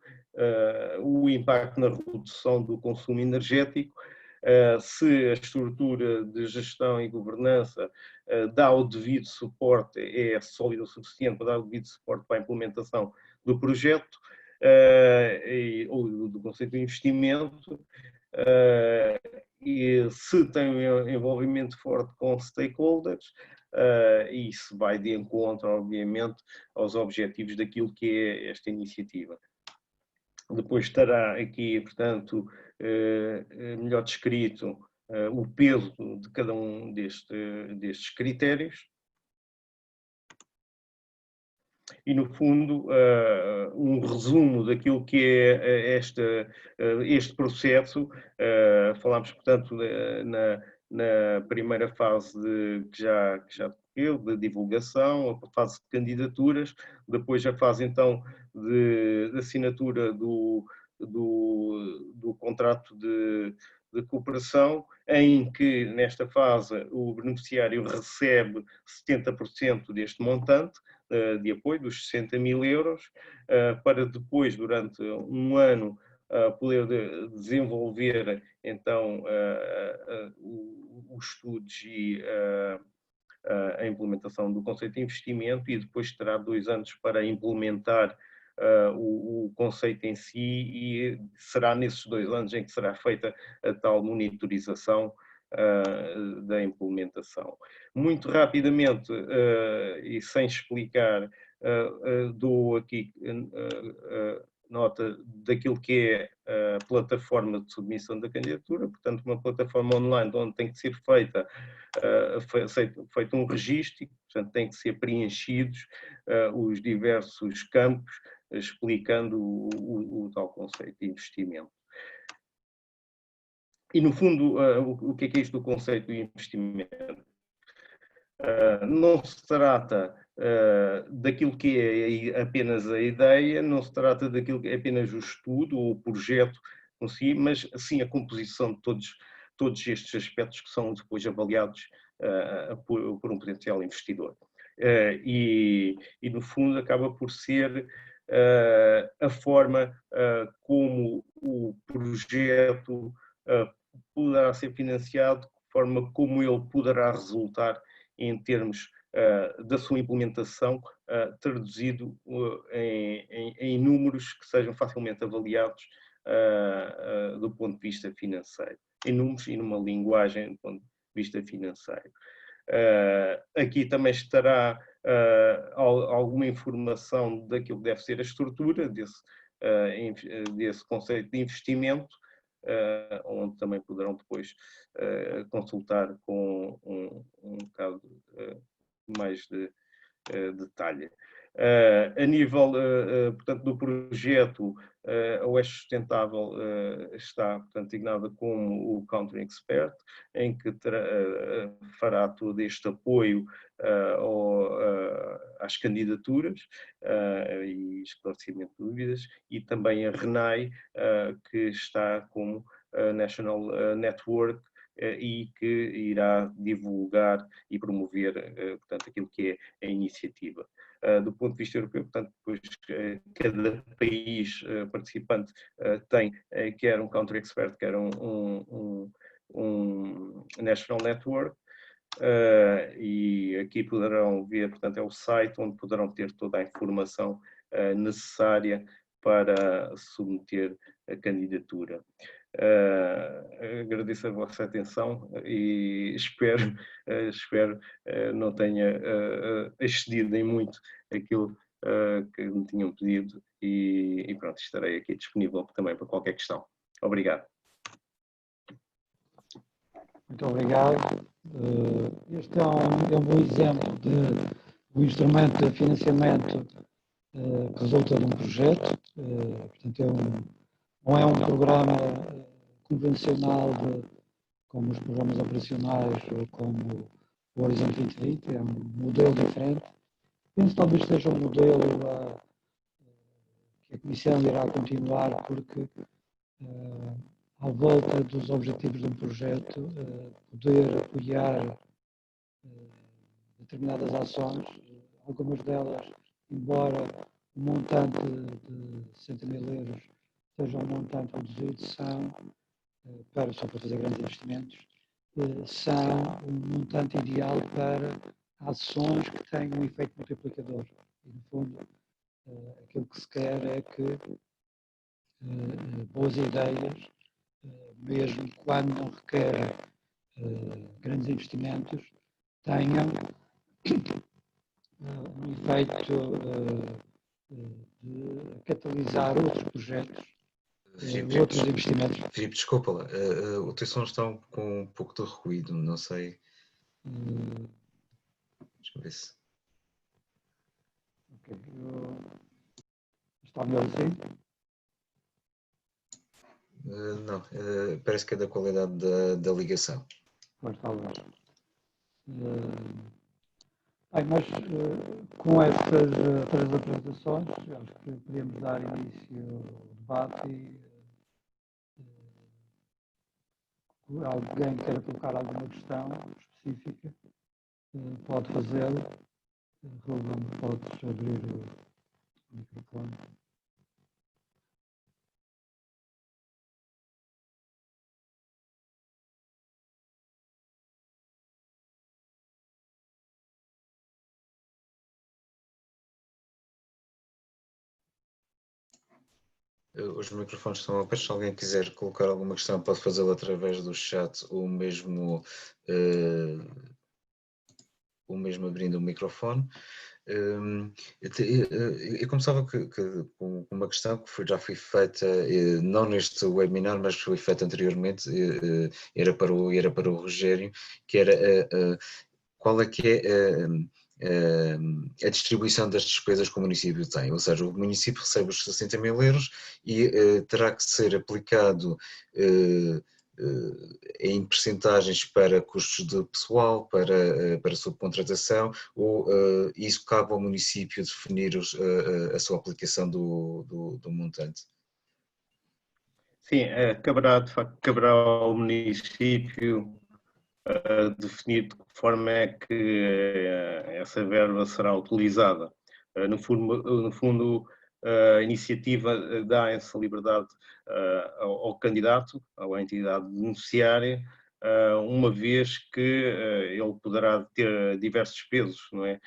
o impacto na redução do consumo energético, se a estrutura de gestão e governança dá o devido suporte, é sólida o suficiente para dar o devido suporte para a implementação do projeto ou do conceito de investimento, e se tem um envolvimento forte com stakeholders, isso vai de encontro, obviamente, aos objetivos daquilo que é esta iniciativa. Depois estará aqui, portanto, melhor descrito o peso de cada um destes critérios. E, no fundo, um resumo daquilo que é este processo. Falámos, portanto, na primeira fase que já decorreu, de divulgação, a fase de candidaturas, depois a fase, então, de assinatura do contrato de cooperação, em que, nesta fase, o beneficiário recebe 70% deste montante de apoio, dos 60 mil euros, para depois, durante um ano, poder desenvolver, então, os estudos e a implementação do conceito de investimento, e depois terá 2 anos para implementar o conceito em si, e será nesses 2 anos em que será feita a tal monitorização da implementação. Muito rapidamente, e sem explicar, dou aqui nota daquilo que é a plataforma de submissão da candidatura, portanto, uma plataforma online onde tem que ser feito um registro, portanto, tem que ser preenchidos os diversos campos, explicando o tal conceito de investimento. E, no fundo, o que é isto do conceito de investimento? Não se trata daquilo que é apenas a ideia, não se trata daquilo que é apenas o estudo ou o projeto em si, mas sim a composição de todos estes aspectos que são depois avaliados por um potencial investidor. E, no fundo, acaba por ser a forma como o projeto poderá ser financiado, de forma como ele poderá resultar em termos da sua implementação, traduzido em números que sejam facilmente avaliados do ponto de vista financeiro, em números e numa linguagem do ponto de vista financeiro. Aqui também estará alguma informação daquilo que deve ser a estrutura desse conceito de investimento, onde também poderão depois consultar com um bocado mais de detalhe. A nível, portanto, do projeto, a Oeste Sustentável está, portanto, designada como o Country Expert, em que fará todo este apoio às candidaturas e esclarecimento de dúvidas, e também a RENAI, que está como National Network, e que irá divulgar e promover, portanto, aquilo que é a iniciativa. Do ponto de vista europeu, portanto, depois cada país participante tem quer um country expert, quer um national network, e aqui poderão ver, portanto, é o site onde poderão ter toda a informação necessária para submeter a candidatura. Agradeço a vossa atenção e espero não tenha excedido em muito aquilo que me tinham pedido, e pronto, estarei aqui disponível também para qualquer questão. Obrigado. Muito obrigado. Este é um bom exemplo de um instrumento de financiamento que resulta de um projeto. Portanto, não é um programa convencional como os programas operacionais ou como o Horizonte 2020, é um modelo diferente. Penso que talvez seja um modelo que a Comissão irá continuar, porque à volta dos objetivos de um projeto, poder apoiar determinadas ações, algumas delas, embora o montante de 60 mil euros seja um montante reduzido, são, só para fazer grandes investimentos, são um montante ideal para ações que tenham um efeito multiplicador. E, no fundo, aquilo que se quer é que boas ideias, mesmo quando não requerem grandes investimentos, tenham um efeito de catalisar outros projetos, outros investimentos. Filipe, desculpa lá, o teu som está com um pouco de ruído, não sei. Deixa eu ver se... Okay. Está melhor assim? Não, parece que é da qualidade da ligação. Pois, talvez. Mas com estas três apresentações, acho que podemos dar início ao debate e alguém queira colocar alguma questão específica, pode fazê-lo. Ruben, podes abrir o microfone. Os microfones estão abertos. Se alguém quiser colocar alguma questão, pode fazê-lo através do chat ou mesmo abrindo o microfone. Eu começava com uma questão que já foi feita, não neste webinar, mas foi feita anteriormente, era para o Rogério, que era qual é que é a distribuição das despesas que o município tem, ou seja, o município recebe os 60 mil euros e terá que ser aplicado em percentagens para custos de pessoal, para subcontratação, ou isso cabe ao município definir a sua aplicação do montante? Sim, de facto, caberá ao município definir de que forma é que essa verba será utilizada. No fundo, a iniciativa dá essa liberdade ao candidato, à entidade beneficiária, uma vez que ele poderá ter diversos pesos, não é?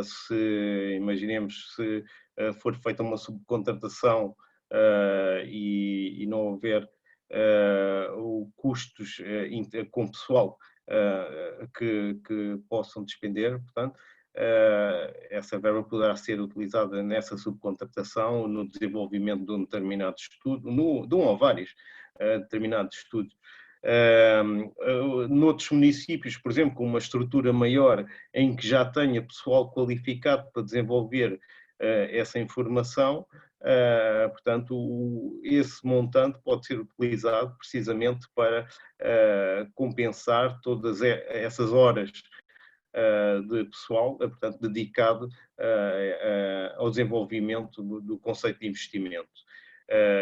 Se, imaginemos, se for feita uma subcontratação e não houver custos com pessoal que possam despender, portanto, essa verba poderá ser utilizada nessa subcontratação, no desenvolvimento de um determinado estudo, de um ou vários determinados estudos. Noutros municípios, por exemplo, com uma estrutura maior, em que já tenha pessoal qualificado para desenvolver essa informação, portanto, esse montante pode ser utilizado precisamente para compensar todas essas horas de pessoal, portanto, dedicado ao desenvolvimento do conceito de investimento.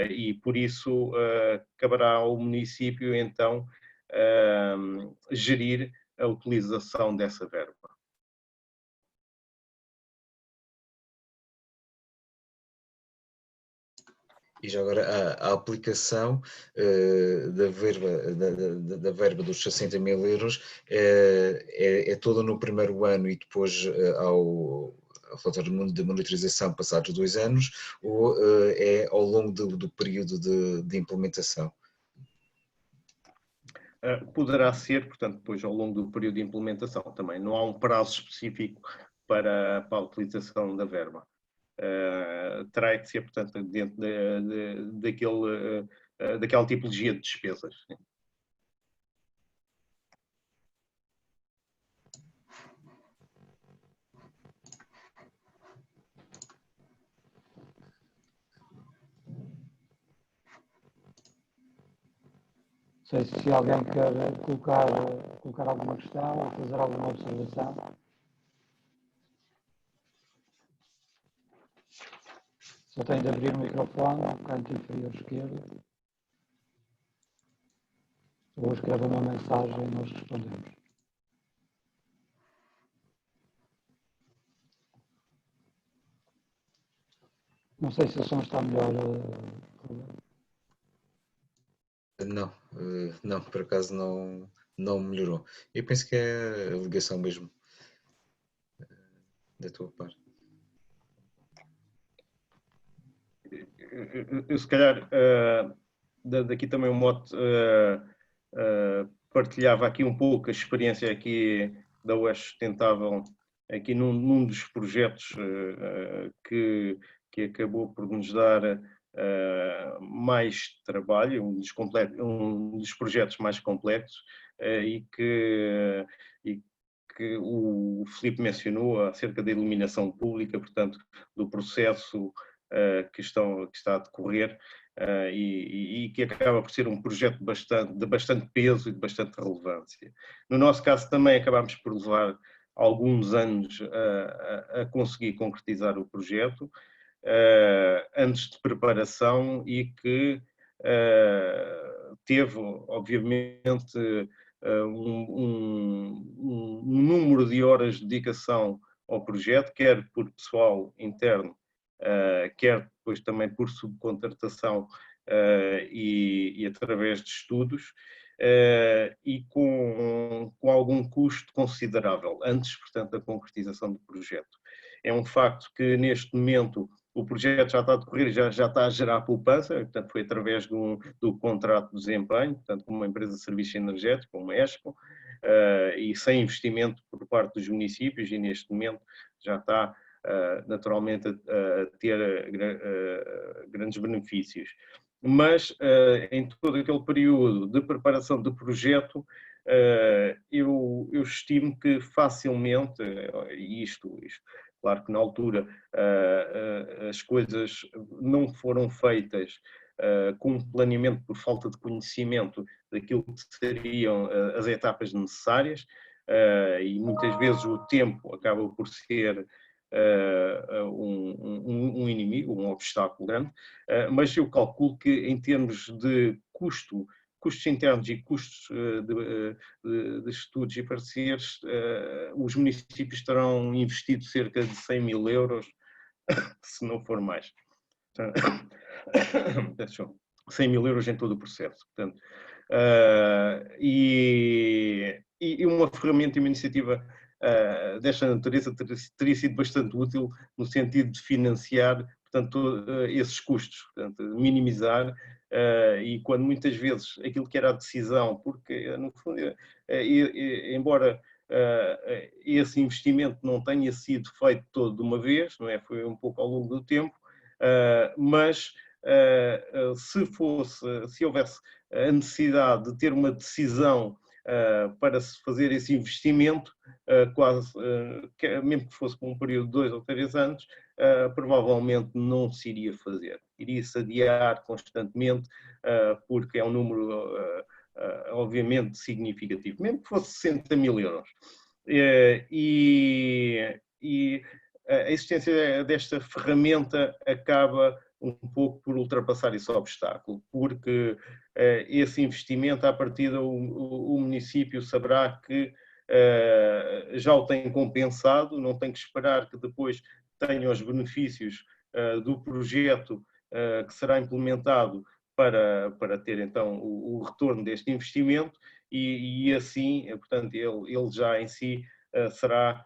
E por isso caberá ao município, então, gerir a utilização dessa verba. E já agora a aplicação da verba dos 60.000 euros é toda no primeiro ano e depois ao relatório de monitorização passados 2 anos, ou é ao longo do período de implementação? Poderá ser, portanto, depois ao longo do período de implementação também. Não há um prazo específico para a utilização da verba. Terá que ser, portanto, dentro daquela tipologia de despesas. Sim. Não sei se alguém quer colocar alguma questão ou fazer alguma observação. Só tem de abrir o microfone no canto inferior esquerdo ou escrever uma mensagem e nós respondemos. Não sei se o som está melhor. Não, por acaso não melhorou. Eu penso que é a ligação mesmo da tua parte. Eu se calhar, daqui também um mote, partilhava aqui um pouco a experiência aqui da Oeste Sustentável, aqui num dos projetos que acabou por nos dar mais trabalho, um dos projetos mais complexos e que o Filipe mencionou acerca da iluminação pública, portanto, do processo que está a decorrer e que acaba por ser um projeto de bastante peso e de bastante relevância. No nosso caso também acabámos por levar alguns anos a conseguir concretizar o projeto, antes de preparação e que teve, obviamente, um número de horas de dedicação ao projeto, quer por pessoal interno, quer depois também por subcontratação e através de estudos, e com algum custo considerável, antes, portanto, da concretização do projeto. É um facto que, neste momento, o projeto já está a decorrer, já está a gerar poupança, portanto, foi através do contrato de desempenho, portanto, com uma empresa de serviços energéticos, como a ESCO, e sem investimento por parte dos municípios, e neste momento já está naturalmente a ter grandes benefícios. Mas em todo aquele período de preparação do projeto, eu estimo que facilmente, e isto claro que na altura as coisas não foram feitas com um planeamento por falta de conhecimento daquilo que seriam as etapas necessárias, e muitas vezes o tempo acaba por ser inimigo, um obstáculo grande, mas eu calculo que em termos de custos internos e custos de estudos e pareceres, os municípios terão investido cerca de 100 mil euros, se não for mais. 100 mil euros em todo o processo. Portanto, e uma ferramenta e uma iniciativa desta natureza teria sido bastante útil no sentido de financiar, portanto, esses custos, portanto, minimizar, e quando muitas vezes aquilo que era a decisão, porque, no fundo, embora esse investimento não tenha sido feito todo de uma vez, não é? Foi um pouco ao longo do tempo, mas se houvesse a necessidade de ter uma decisão para se fazer esse investimento, mesmo que fosse por um período de 2 ou 3 anos, provavelmente não se iria fazer. Iria-se adiar constantemente, porque é um número, obviamente, significativo, mesmo que fosse 60 mil euros. E a existência desta ferramenta acaba um pouco por ultrapassar esse obstáculo, porque esse investimento, à partida, o município saberá que já o tem compensado, não tem que esperar que depois tenha os benefícios do projeto que será implementado para ter então o retorno deste investimento e assim, portanto, ele já em si será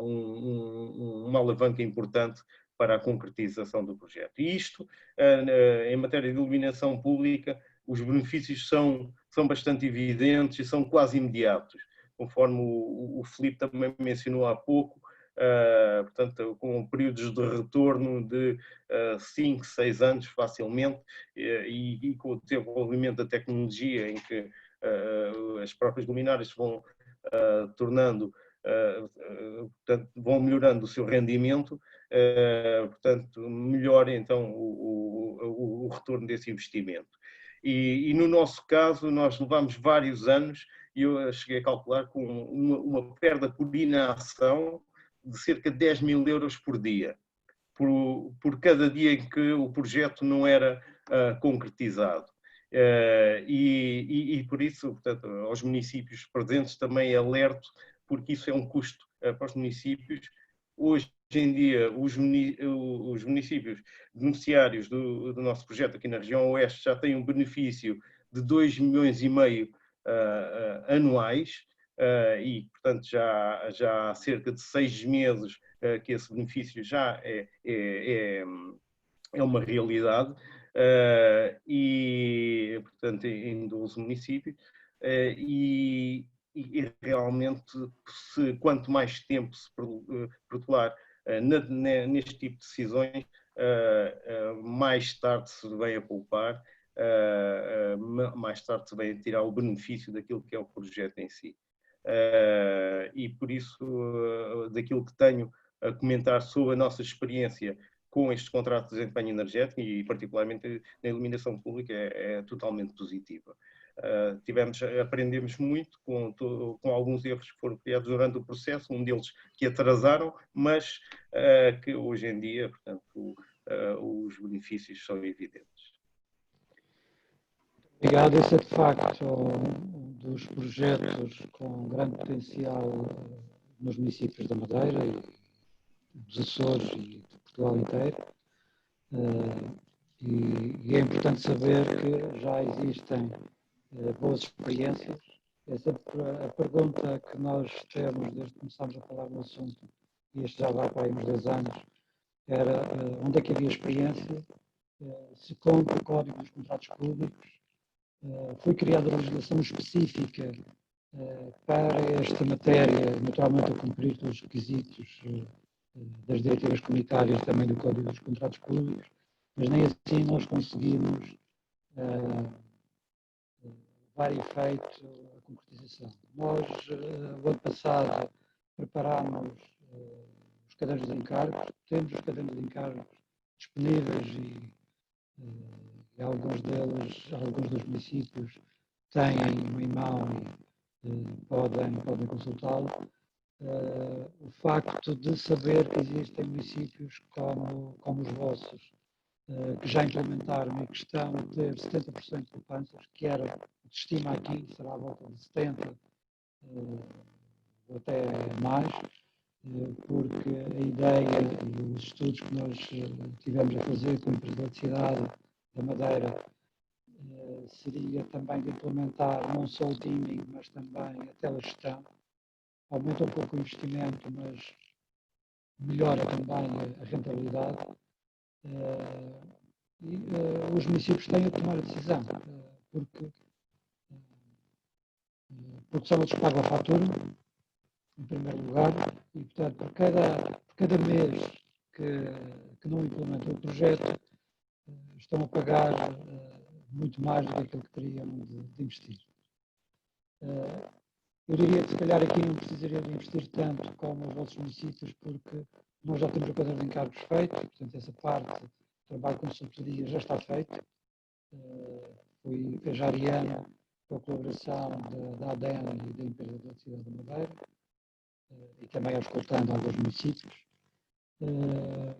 uma alavanca importante para a concretização do projeto. E isto, em matéria de iluminação pública, os benefícios são bastante evidentes e são quase imediatos, conforme o Filipe também mencionou há pouco, portanto, com períodos de retorno de 5, 6 anos facilmente, e com o desenvolvimento da tecnologia em que as próprias luminárias vão tornando, portanto, vão melhorando o seu rendimento, portanto, melhora então o retorno desse investimento. E no nosso caso, nós levamos vários anos, e eu cheguei a calcular com uma perda por inação de cerca de 10 mil euros por dia, por cada dia em que o projeto não era concretizado. E por isso, portanto, aos municípios presentes também alerto, porque isso é um custo para os municípios. Hoje em dia, os municípios beneficiários do nosso projeto aqui na região Oeste já têm um benefício de 2,5 milhões anuais, e, portanto, já há cerca de 6 meses que esse benefício já é uma realidade, e, portanto, em 12 municípios, e realmente, quanto mais tempo se protelar neste tipo de decisões, mais tarde se vem a poupar, mais tarde se vem a tirar o benefício daquilo que é o projeto em si. E por isso, daquilo que tenho a comentar sobre a nossa experiência com estes contratos de desempenho energético e particularmente na iluminação pública é totalmente positiva. Aprendemos muito com alguns erros que foram criados durante o processo, um deles que atrasaram, mas que hoje em dia, portanto, os benefícios são evidentes. Obrigado. Esse é, de facto, um dos projetos com grande potencial nos municípios da Madeira e dos Açores e de Portugal inteiro. E é importante saber que já existem boas experiências. É sempre a pergunta que nós temos desde que começámos a falar no assunto, e este já vai para aí uns 2 anos, era onde é que havia experiência, se com o Código dos Contratos Públicos foi criada uma legislação específica para esta matéria, naturalmente a cumprir todos os requisitos das diretivas comunitárias, também do Código dos Contratos Públicos, mas nem assim nós conseguimos levar efeito a concretização. Nós, o ano passado, preparámos os cadernos de encargos, temos os cadernos de encargos disponíveis e alguns dos municípios têm uma em mão e podem consultá-lo. o facto de saber que existem municípios como os vossos, que já implementaram e que estão a ter 70% de poupanças, que era, se estima aqui, será à volta de 70%, ou até mais, porque a ideia e os estudos que nós tivemos a fazer com a empresa de eletricidade da Madeira seria também de implementar não só o dimming, mas também a telegestão. Aumenta um pouco o investimento, mas melhora também a rentabilidade. E os municípios têm a tomar a decisão, porque são eles que pagam a fatura, em primeiro lugar, e, portanto, por cada mês que não implementam o projeto, estão a pagar muito mais do que aquilo que teriam de investir. Eu diria que, se calhar, aqui não precisaria de investir tanto como os vossos municípios, porque nós já temos o quadro de encargos feito, portanto, essa parte do trabalho com consultoria já está feito. Fez a Ariana com a colaboração da ADEN e da empresa de eletricidade da Madeira, e também auscultando alguns municípios. Em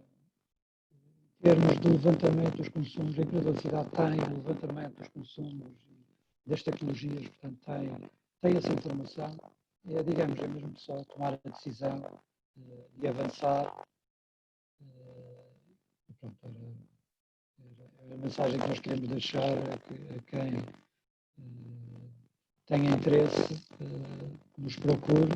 termos de levantamento dos consumos, a empresa de eletricidade tem o levantamento dos consumos das tecnologias, portanto tem essa informação. Digamos, é mesmo só tomar a decisão e avançar. Pronto, era a mensagem que nós queremos deixar a quem tenha interesse, nos procure.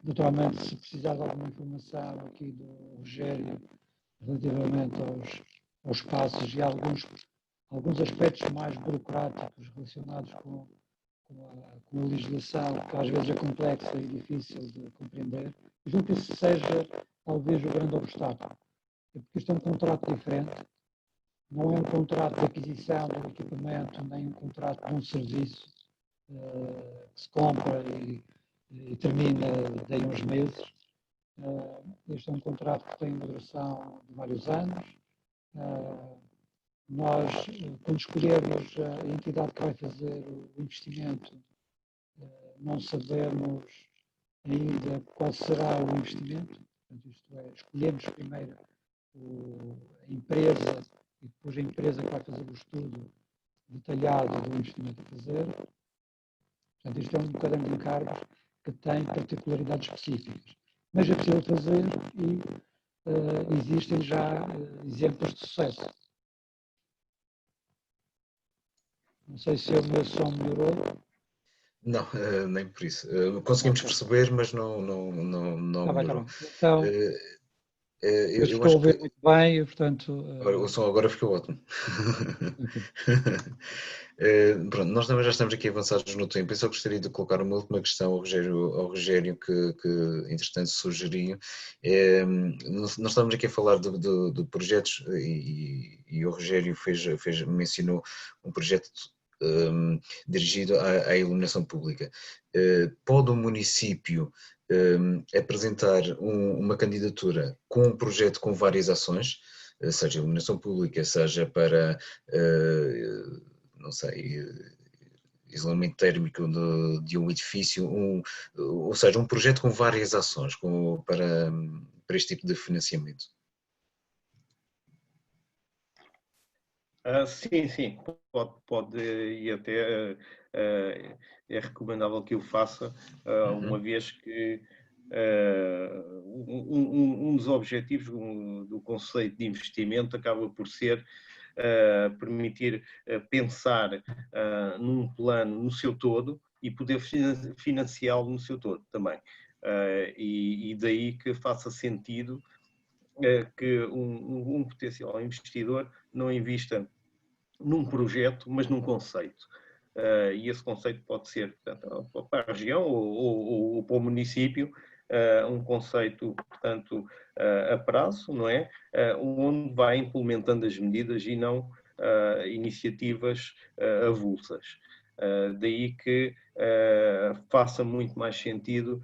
Naturalmente, se precisar de alguma informação aqui do Rogério relativamente aos passos e alguns aspectos mais burocráticos relacionados com a legislação, que às vezes é complexa e difícil de compreender, julgo que isso seja talvez o grande obstáculo, porque isto é um contrato diferente, não é um contrato de aquisição do equipamento, nem um contrato de um serviço que se compra e termina daí uns meses. Este é um contrato que tem uma duração de vários anos. Nós, quando escolhermos a entidade que vai fazer o investimento, não sabemos ainda qual será o investimento. Portanto, isto é, escolhemos primeiro a empresa e depois a empresa que vai fazer o estudo detalhado do investimento a fazer. Portanto, isto é um caderno de encargos que tem particularidades específicas. Mas é possível fazer e existem já exemplos de sucesso. Não sei se o meu som melhorou. Não, nem por isso. Conseguimos perceber, mas não melhorou. Então, eu estou a ouvir muito bem, portanto... O som agora ficou ótimo. Pronto, nós também já estamos aqui avançados no tempo. Eu só gostaria de colocar uma última questão ao Rogério que entretanto sugeriu. Nós estamos aqui a falar de projetos e o Rogério mencionou um projeto dirigido à iluminação pública. Pode o município apresentar uma candidatura com um projeto com várias ações, seja iluminação pública, seja para, não sei, isolamento térmico de um edifício, ou seja, um projeto com várias ações para este tipo de financiamento? Sim, pode e até é recomendável que o faça, uma vez que um dos objetivos do conceito de investimento acaba por ser permitir pensar num plano no seu todo e poder financiá-lo no seu todo também. E daí que faça sentido que um potencial investidor não invista num projeto, mas num conceito. E esse conceito pode ser, portanto, para a região ou para o município, um conceito, portanto, a prazo, não é? Onde vai implementando as medidas e não iniciativas avulsas. Daí que faça muito mais sentido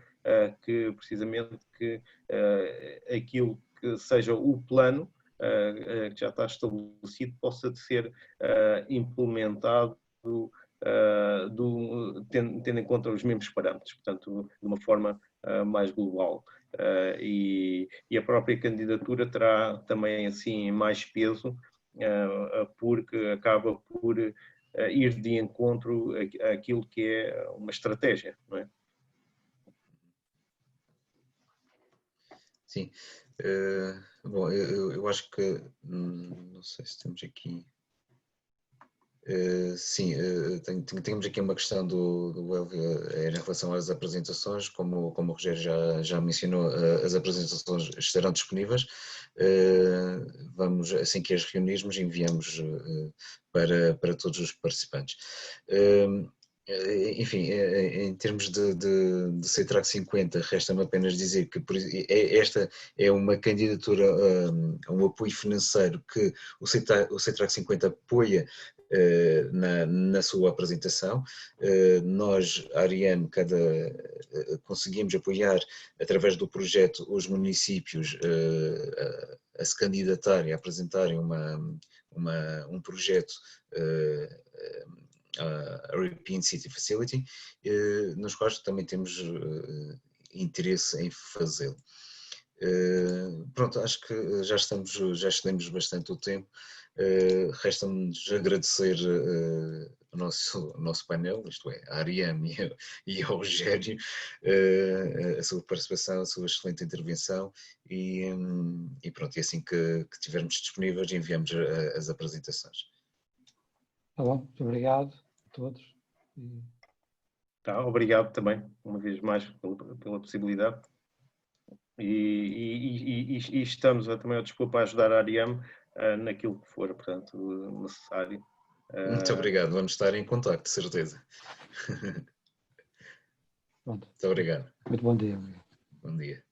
que, precisamente, que aquilo que seja o plano que já está estabelecido possa ser implementado tendo em conta os mesmos parâmetros, portanto, de uma forma mais global. E a própria candidatura terá também assim mais peso, porque acaba por ir de encontro àquilo que é uma estratégia, não é? Sim. Bom, eu acho que, não sei se temos aqui. Sim, temos aqui uma questão do Elvio em relação às apresentações, como o Rogério já mencionou, as apresentações estarão disponíveis. Vamos, assim que as reunirmos, enviamos para todos os participantes. Enfim, em termos de CETRAC 50, resta-me apenas dizer que esta é uma candidatura a um apoio financeiro que o CETRAC 50 apoia na sua apresentação. Nós, a ARIAM, conseguimos apoiar através do projeto os municípios a se candidatarem, a apresentarem um projeto a European City Facility, nos quais também temos interesse em fazê-lo. Pronto, acho que já excedemos bastante o tempo. Resta-nos agradecer o nosso painel, isto é, a Ariane e ao Rogério, a sua participação, a sua excelente intervenção e pronto, e assim que estivermos disponíveis enviamos as apresentações. Tá bom, muito obrigado a todos. Tá, obrigado também, uma vez mais, pela possibilidade. E estamos também ao dispor para ajudar a Ariam naquilo que for, portanto, necessário. Muito obrigado, vamos estar em contacto, de certeza. Pronto. Muito obrigado. Muito bom dia. Bom dia.